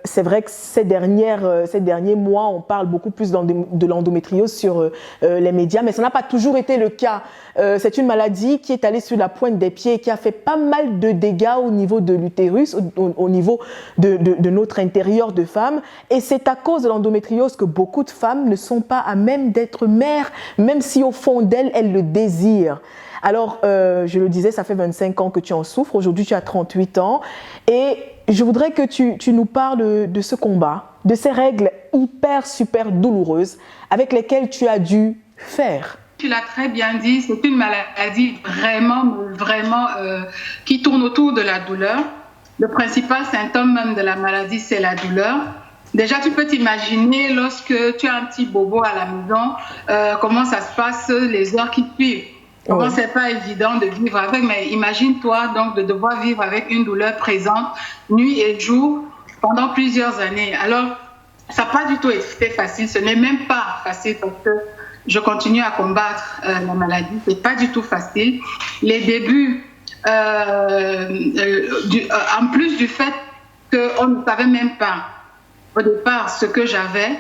[SPEAKER 1] c'est vrai que ces derniers mois, on parle beaucoup plus de l'endométriose sur les médias, mais ça n'a pas toujours été le cas. C'est une maladie qui est allée sur la pointe des pieds, qui a fait pas mal de dégâts au niveau de l'utérus, au niveau de notre intérieur de femme, et c'est à cause de l'endométriose que beaucoup de femmes ne sont pas à même d'être mères, même si au fond d'elles, elles le désirent. Alors, je le disais, ça fait 25 ans que tu en souffres, aujourd'hui tu as 38 ans, et je voudrais que tu nous parles de ce combat, de ces règles super douloureuses avec lesquelles tu as dû faire.
[SPEAKER 14] Tu l'as très bien dit, c'est une maladie vraiment qui tourne autour de la douleur. le principal symptôme même de la maladie, c'est la douleur. Déjà, tu peux t'imaginer lorsque tu as un petit bobo à la maison, comment ça se passe les heures qui suivent. Comment c'est pas évident de vivre avec, mais imagine-toi donc de devoir vivre avec une douleur présente nuit et jour pendant plusieurs années. Alors, ça n'a pas du tout été facile, ce n'est même pas facile parce que je continue à combattre la maladie, c'est pas du tout facile. Les débuts, en plus du fait qu'on ne savait même pas au départ ce que j'avais,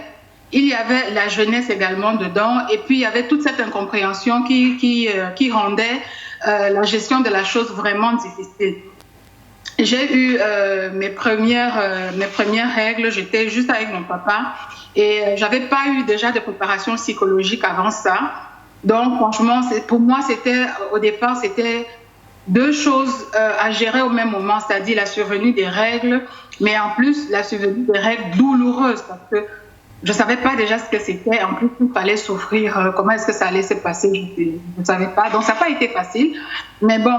[SPEAKER 14] il y avait la jeunesse également dedans, et puis il y avait toute cette incompréhension qui rendait la gestion de la chose vraiment difficile. J'ai eu mes premières règles, j'étais juste avec mon papa, et j'avais pas eu déjà de préparation psychologique avant ça. Donc franchement, pour moi, au départ, c'était deux choses à gérer au même moment, c'est-à-dire la survenue des règles, mais en plus la survenue des règles douloureuses, parce que je ne savais pas déjà ce que c'était. En plus, il fallait souffrir. Comment est-ce que ça allait se passer? Je ne savais pas. Donc, ça n'a pas été facile. Mais bon,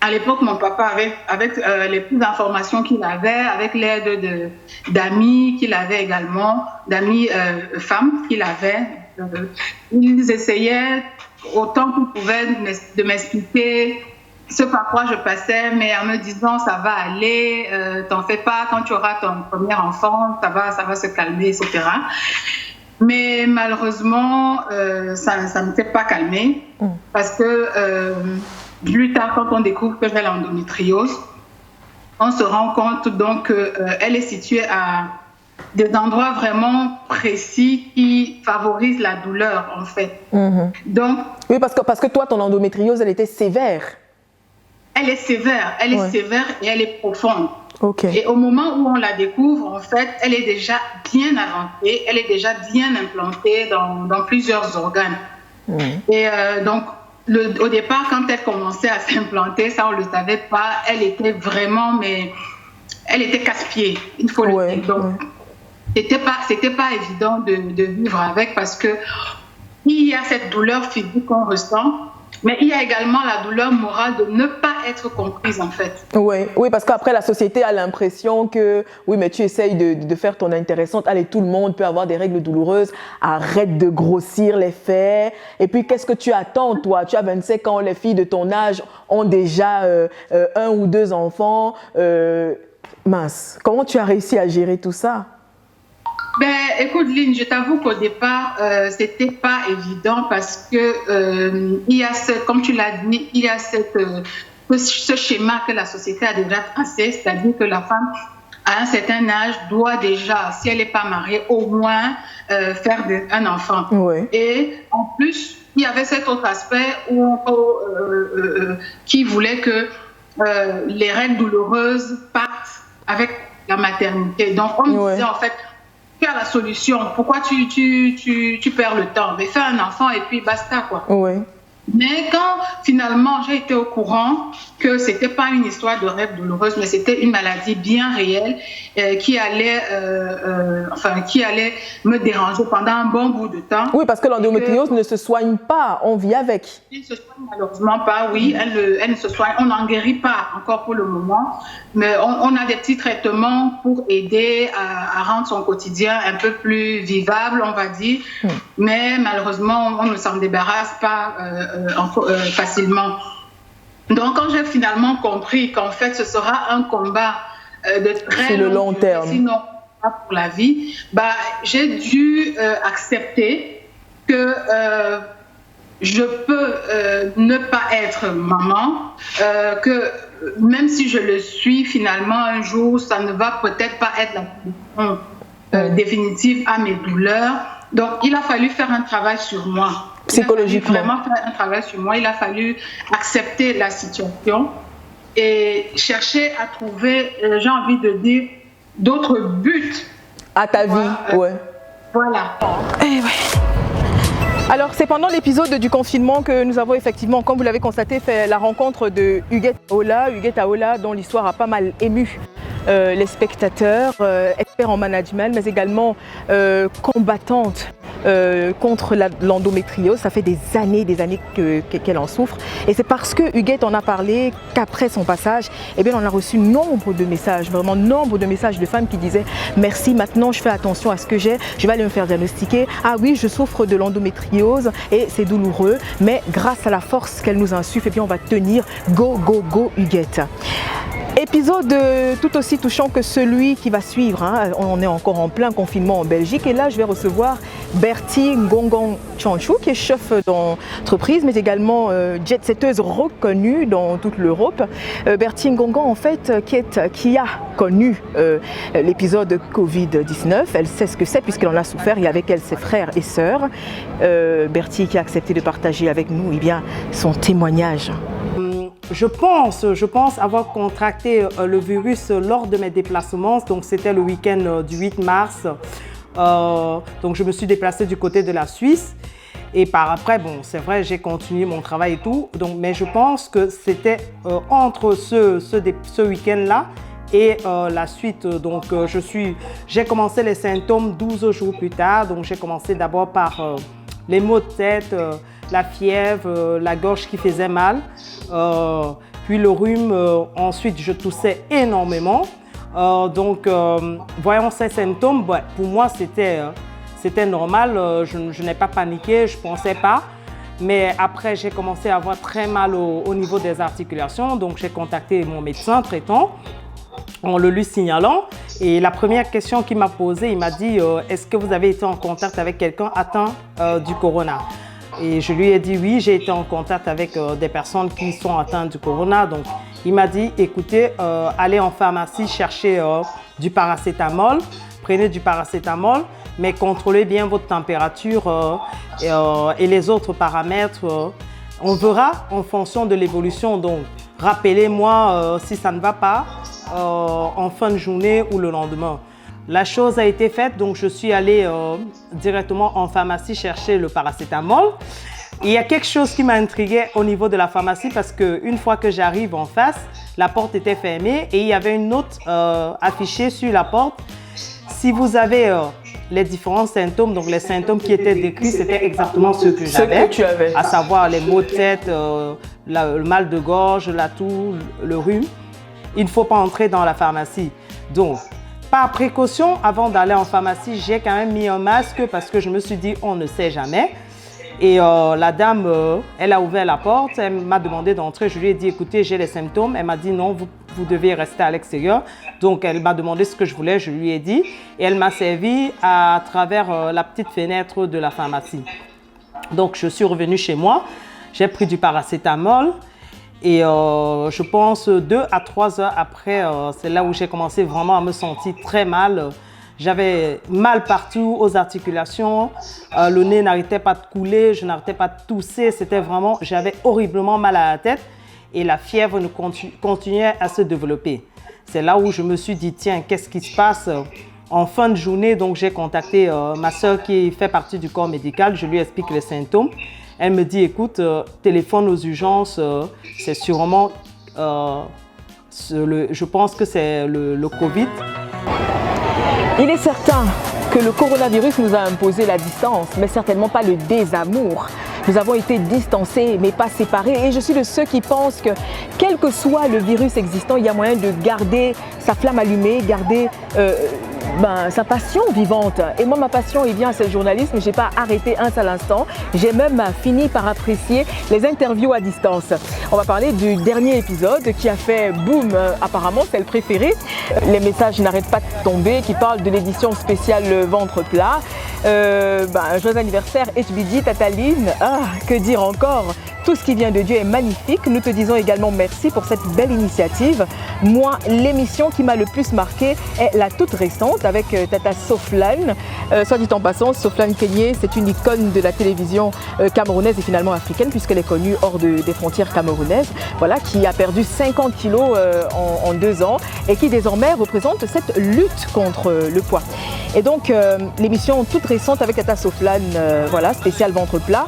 [SPEAKER 14] à l'époque, mon papa, avec les plus d'informations qu'il avait, avec l'aide d'amis qu'il avait également, d'amis femmes qu'il avait, ils essayaient autant qu'ils pouvaient de m'expliquer ce par quoi je passais, mais en me disant ça va aller, t'en fais pas, quand tu auras ton premier enfant, ça va se calmer, etc. Mais malheureusement, ça ne s'est pas calmé parce que plus tard, quand on découvre que j'ai l'endométriose, on se rend compte donc qu'elle est située à des endroits vraiment précis qui favorisent la douleur en fait. Donc,
[SPEAKER 1] oui, parce que toi, ton endométriose, elle était sévère.
[SPEAKER 14] Elle est sévère et elle est profonde. Et au moment où on la découvre, en fait, elle est déjà bien avancée, elle est déjà bien implantée dans plusieurs organes. Et donc, au départ, quand elle commençait à s'implanter, ça, on ne le savait pas, elle était vraiment, mais elle était casse-pied, il faut le dire. Donc, c'était pas évident de vivre avec parce que il y a cette douleur physique qu'on ressent, mais il y a également la douleur morale de ne pas être comprise en fait.
[SPEAKER 1] Oui, parce qu'après la société a l'impression que oui, mais tu essayes de faire ton intéressante. Allez, tout le monde peut avoir des règles douloureuses. Arrête de grossir les faits. Et puis, qu'est-ce que tu attends toi? Tu as 25 ans, les filles de ton âge ont déjà 1 ou 2 enfants. Mince, comment tu as réussi à gérer tout ça?
[SPEAKER 14] Ben, écoute, Lynn, je t'avoue qu'au départ, c'était pas évident parce que il y a comme tu l'as dit, il y a ce schéma que la société a déjà tracé, c'est-à-dire que la femme à un certain âge doit déjà, si elle n'est pas mariée, au moins faire un enfant. Et en plus, il y avait cet autre aspect qui voulait que les règles douloureuses partent avec la maternité. Donc, on me disait en fait, la solution, pourquoi tu perds le temps? Mais fais un enfant et puis basta quoi. Mais quand finalement j'ai été au courant que c'était pas une histoire de rêve douloureuse, mais c'était une maladie bien réelle qui allait me déranger pendant un bon bout de temps.
[SPEAKER 1] Oui, parce que l'endométriose ne se soigne pas, on vit avec.
[SPEAKER 14] Elle ne se soigne malheureusement pas, oui, elle ne se soigne, on n'en guérit pas encore pour le moment, mais on a des petits traitements pour aider à rendre son quotidien un peu plus vivable, on va dire, mais malheureusement on ne s'en débarrasse pas facilement. Donc quand j'ai finalement compris qu'en fait ce sera un combat de très long terme, sinon pas pour la vie, j'ai dû accepter que je peux ne pas être maman, que même si je le suis, finalement un jour ça ne va peut-être pas être la solution définitive à mes douleurs. Donc il a fallu faire un travail sur moi.
[SPEAKER 1] Psychologiquement.
[SPEAKER 14] Il a fallu vraiment faire un travail sur moi. Il a fallu accepter la situation et chercher à trouver, j'ai envie de dire, d'autres buts
[SPEAKER 1] à ta vie.
[SPEAKER 14] Voilà.
[SPEAKER 1] Alors, c'est pendant l'épisode du confinement que nous avons effectivement, comme vous l'avez constaté, fait la rencontre de Huguette Aola, dont l'histoire a pas mal ému les spectateurs, experts en management, mais également combattante contre l'endométriose. Ça fait des années qu'elle en souffre. Et c'est parce que Huguette en a parlé qu'après son passage, eh bien, on a reçu nombre de messages, vraiment nombre de messages de femmes qui disaient « Merci, maintenant je fais attention à ce que j'ai, je vais aller me faire diagnostiquer. Ah oui, je souffre de l'endométriose et c'est douloureux, mais grâce à la force qu'elle nous insuffle, eh bien, on va tenir. Go, go, go, Huguette !» Épisode tout aussi touchant que celui qui va suivre. Hein. On est encore en plein confinement en Belgique et là je vais recevoir Bertie Ngongon Chanchou qui est chef d'entreprise mais également jet-setteuse reconnue dans toute l'Europe. Bertie Ngongon en fait qui a connu l'épisode Covid-19. Elle sait ce que c'est puisqu'elle en a souffert et avec elle ses frères et sœurs. Bertie qui a accepté de partager avec nous eh bien, son témoignage.
[SPEAKER 15] Je pense avoir contracté le virus lors de mes déplacements. Donc, c'était le week-end du 8 mars. Donc, je me suis déplacée du côté de la Suisse. Et par après, bon, c'est vrai, j'ai continué mon travail et tout. Donc, mais je pense que c'était entre ce week-end-là et la suite. Donc, j'ai commencé les symptômes 12 jours plus tard. Donc, j'ai commencé d'abord par les maux de tête, la fièvre, la gorge qui faisait mal. Puis le rhume, ensuite je toussais énormément. Voyant ces symptômes, pour moi c'était normal, je n'ai pas paniqué, je ne pensais pas. Mais après j'ai commencé à avoir très mal au niveau des articulations, donc j'ai contacté mon médecin traitant en le lui signalant. Et la première question qu'il m'a posée, il m'a dit « Est-ce que vous avez été en contact avec quelqu'un atteint du corona ?» Et je lui ai dit oui, j'ai été en contact avec des personnes qui sont atteintes du corona. Donc, il m'a dit, écoutez, allez en pharmacie chercher du paracétamol, prenez du paracétamol, mais contrôlez bien votre température et les autres paramètres. On verra en fonction de l'évolution. Donc, rappelez-moi si ça ne va pas en fin de journée ou le lendemain. La chose a été faite, donc je suis allée directement en pharmacie chercher le paracétamol. Et il y a quelque chose qui m'a intriguée au niveau de la pharmacie parce qu'une fois que j'arrive en face, la porte était fermée et il y avait une note affichée sur la porte. Si vous avez les différents symptômes, donc les symptômes qui étaient décrits, c'était exactement ceux que j'avais, à savoir les maux de tête, le mal de gorge, la toux, le rhume. Il ne faut pas entrer dans la pharmacie. Donc, par précaution, avant d'aller en pharmacie, j'ai quand même mis un masque parce que je me suis dit, on ne sait jamais. Et la dame, elle a ouvert la porte, elle m'a demandé d'entrer. Je lui ai dit, écoutez, j'ai les symptômes. Elle m'a dit, non, vous devez rester à l'extérieur. Donc, elle m'a demandé ce que je voulais, je lui ai dit. Et elle m'a servi à travers la petite fenêtre de la pharmacie. Donc, je suis revenue chez moi. J'ai pris du paracétamol. Et je pense 2 à 3 heures après, c'est là où j'ai commencé vraiment à me sentir très mal. J'avais mal partout aux articulations, le nez n'arrêtait pas de couler, je n'arrêtais pas de tousser. C'était vraiment, j'avais horriblement mal à la tête et la fièvre continuait à se développer. C'est là où je me suis dit, tiens, qu'est-ce qui se passe? En fin de journée, donc j'ai contacté ma soeur qui fait partie du corps médical, je lui explique les symptômes. Elle me dit, écoute, téléphone aux urgences, c'est sûrement, je pense que c'est le Covid.
[SPEAKER 1] Il est certain que le coronavirus nous a imposé la distance, mais certainement pas le désamour. Nous avons été distancés, mais pas séparés. Et je suis de ceux qui pensent que, quel que soit le virus existant, il y a moyen de garder sa flamme allumée, garder sa passion vivante. Et moi, ma passion, eh bien, c'est le journalisme. Je n'ai pas arrêté un seul instant. J'ai même fini par apprécier les interviews à distance. On va parler du dernier épisode qui a fait boum. Apparemment, c'est le préféré. Les messages n'arrêtent pas de tomber, qui parlent de l'édition spéciale Ventre plat. Joyeux anniversaire HBD, Tataline. Ah, que dire encore? Tout ce qui vient de Dieu est magnifique. Nous te disons également merci pour cette belle initiative. Moi, l'émission qui m'a le plus marqué est la toute récente avec Tata Soflane. Soit dit en passant, Soflane Kenyé, c'est une icône de la télévision camerounaise et finalement africaine puisqu'elle est connue hors des frontières camerounaises. Voilà, qui a perdu 50 kilos en 2 ans et qui désormais représente cette lutte contre le poids. Et donc, l'émission toute récente avec Tata Soflane, voilà, spécial ventre plat.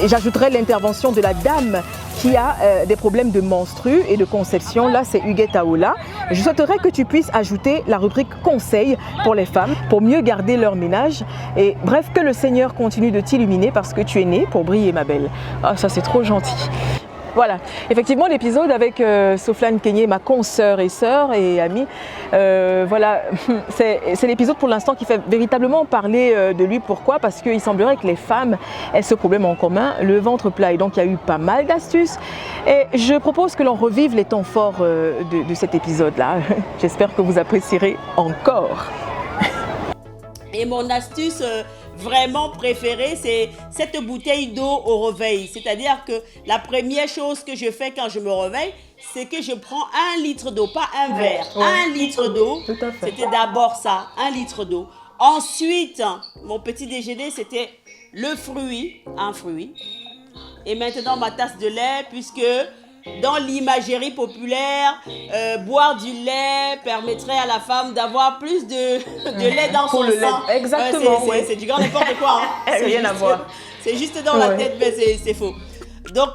[SPEAKER 1] J'ajouterai l'intervention de la dame qui a des problèmes de menstrues et de conception. Là, c'est Huguette Aola. Je souhaiterais que tu puisses ajouter la rubrique conseils pour les femmes, pour mieux garder leur ménage. Et bref, que le Seigneur continue de t'illuminer parce que tu es née pour briller, ma belle. Ah, ça, c'est trop gentil. Voilà, effectivement l'épisode avec Soflane Kenyé, ma consoeur et sœur et amie, voilà, c'est l'épisode pour l'instant qui fait véritablement parler de lui. Pourquoi? Parce qu'il semblerait que les femmes aient ce problème en commun, le ventre plat. Et donc il y a eu pas mal d'astuces et je propose que l'on revive les temps forts de cet épisode-là. J'espère que vous apprécierez encore.
[SPEAKER 16] Et mon astuce vraiment préférée, c'est cette bouteille d'eau au réveil. C'est-à-dire que la première chose que je fais quand je me réveille, c'est que je prends 1 litre d'eau, pas un verre, 1 litre d'eau. C'était d'abord ça, 1 litre d'eau. Ensuite, mon petit déjeuner, c'était le fruit, un fruit. Et maintenant, ma tasse de lait, puisque dans l'imagerie populaire, boire du lait permettrait à la femme d'avoir plus de lait dans son sang.
[SPEAKER 1] Exactement.
[SPEAKER 16] C'est du grand n'importe quoi. Hein.
[SPEAKER 1] Rien à voir.
[SPEAKER 16] C'est juste dans la tête, mais c'est faux. Donc,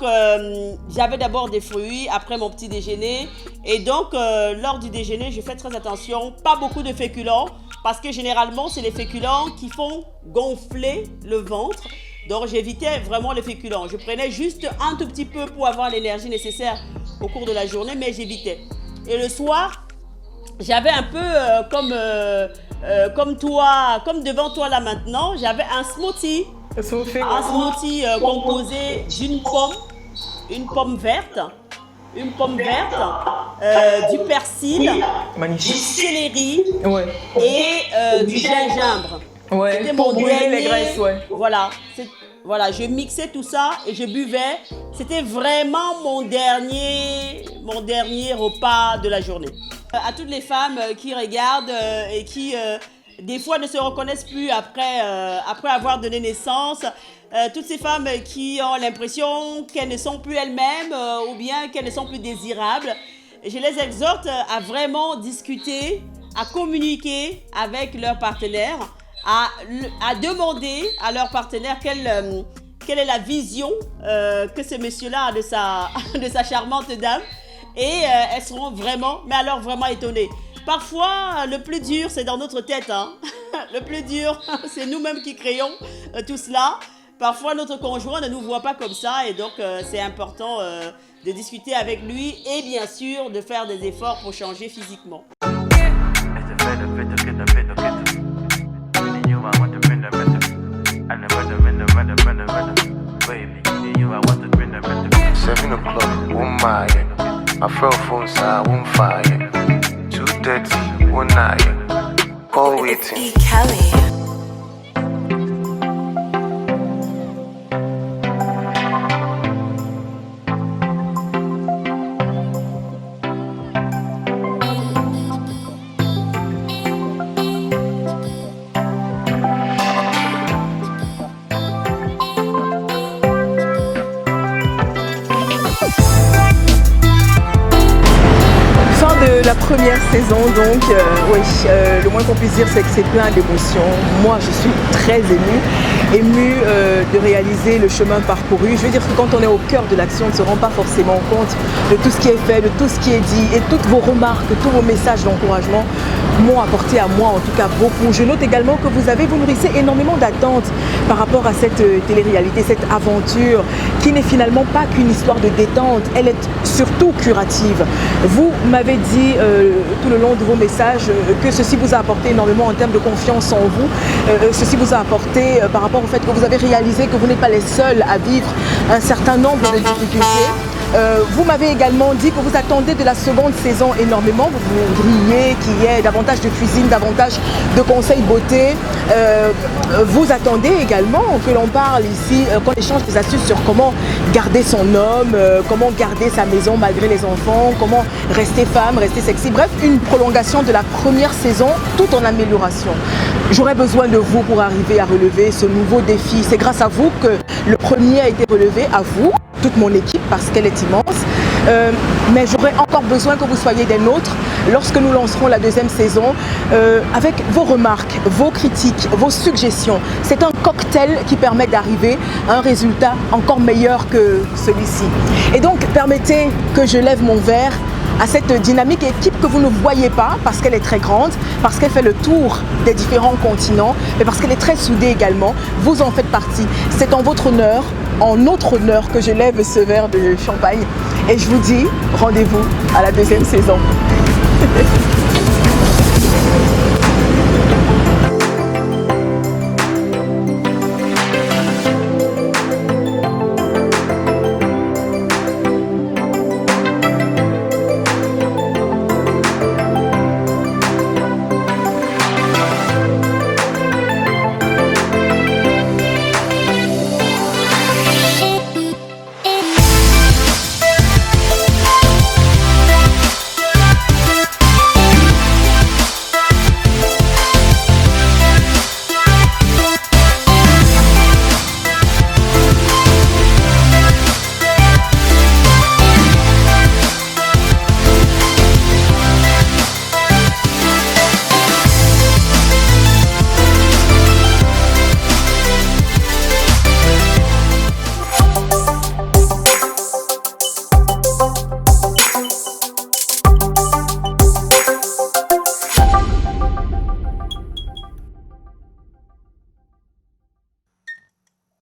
[SPEAKER 16] j'avais d'abord des fruits après mon petit déjeuner. Et donc, lors du déjeuner, je fais très attention. Pas beaucoup de féculents, parce que généralement, c'est les féculents qui font gonfler le ventre. Donc j'évitais vraiment les féculents. Je prenais juste un tout petit peu pour avoir l'énergie nécessaire au cours de la journée, mais j'évitais. Et le soir, j'avais un peu comme toi, comme devant toi là maintenant, j'avais un smoothie. Un smoothie composé d'une pomme verte, du persil, du céleri et du gingembre. C'était mon dernier, les graisses, voilà, je mixais tout ça et je buvais. C'était vraiment mon dernier repas de la journée. À toutes les femmes qui regardent et qui des fois ne se reconnaissent plus après avoir donné naissance, toutes ces femmes qui ont l'impression qu'elles ne sont plus elles-mêmes ou bien qu'elles ne sont plus désirables, je les exhorte à vraiment discuter, à communiquer avec leur partenaire, à demander à leur partenaire quelle est la vision que ce monsieur-là a de sa charmante dame. Et elles seront vraiment étonnées. Parfois, le plus dur, c'est dans notre tête. Hein. Le plus dur, c'est nous-mêmes qui créons tout cela. Parfois, notre conjoint ne nous voit pas comme ça. Et donc, c'est important de discuter avec lui et bien sûr de faire des efforts pour changer physiquement.
[SPEAKER 17] Seven o'clock, one mile. My cell phone side, one fire. 2:30, one night. Call waiting.
[SPEAKER 1] La première saison, donc, le moins qu'on puisse dire, c'est que c'est plein d'émotions. Moi, je suis très émue de réaliser le chemin parcouru. Je veux dire que quand on est au cœur de l'action, on ne se rend pas forcément compte de tout ce qui est fait, de tout ce qui est dit, et toutes vos remarques, tous vos messages d'encouragement m'ont apporté à moi, en tout cas, beaucoup. Je note également que vous nourrissez énormément d'attentes par rapport à cette télé-réalité, cette aventure, qui n'est finalement pas qu'une histoire de détente, elle est surtout curative. Vous m'avez dit tout le long de vos messages que ceci vous a apporté énormément en termes de confiance en vous, ceci vous a apporté par rapport au fait que vous avez réalisé que vous n'êtes pas les seuls à vivre un certain nombre de difficultés. Vous m'avez également dit que vous attendez de la seconde saison énormément, vous brillez, qu'il y ait davantage de cuisine, davantage de conseils beauté. Vous attendez également que l'on parle ici, qu'on échange des astuces sur comment garder son homme, comment garder sa maison malgré les enfants, comment rester femme, rester sexy. Bref, une prolongation de la première saison, tout en amélioration. J'aurais besoin de vous pour arriver à relever ce nouveau défi. C'est grâce à vous que le premier a été relevé, à vous. toute mon équipe parce qu'elle est immense. Mais j'aurais encore besoin que vous soyez des nôtres lorsque nous lancerons la deuxième saison avec vos remarques, vos critiques, vos suggestions. C'est un cocktail qui permet d'arriver à un résultat encore meilleur que celui-ci. Et donc, permettez que je lève mon verre à cette dynamique équipe que vous ne voyez pas parce qu'elle est très grande, parce qu'elle fait le tour des différents continents, mais parce qu'elle est très soudée également. Vous en faites partie. C'est en votre honneur, en notre honneur que je lève ce verre de champagne. Et je vous dis rendez-vous à la deuxième saison.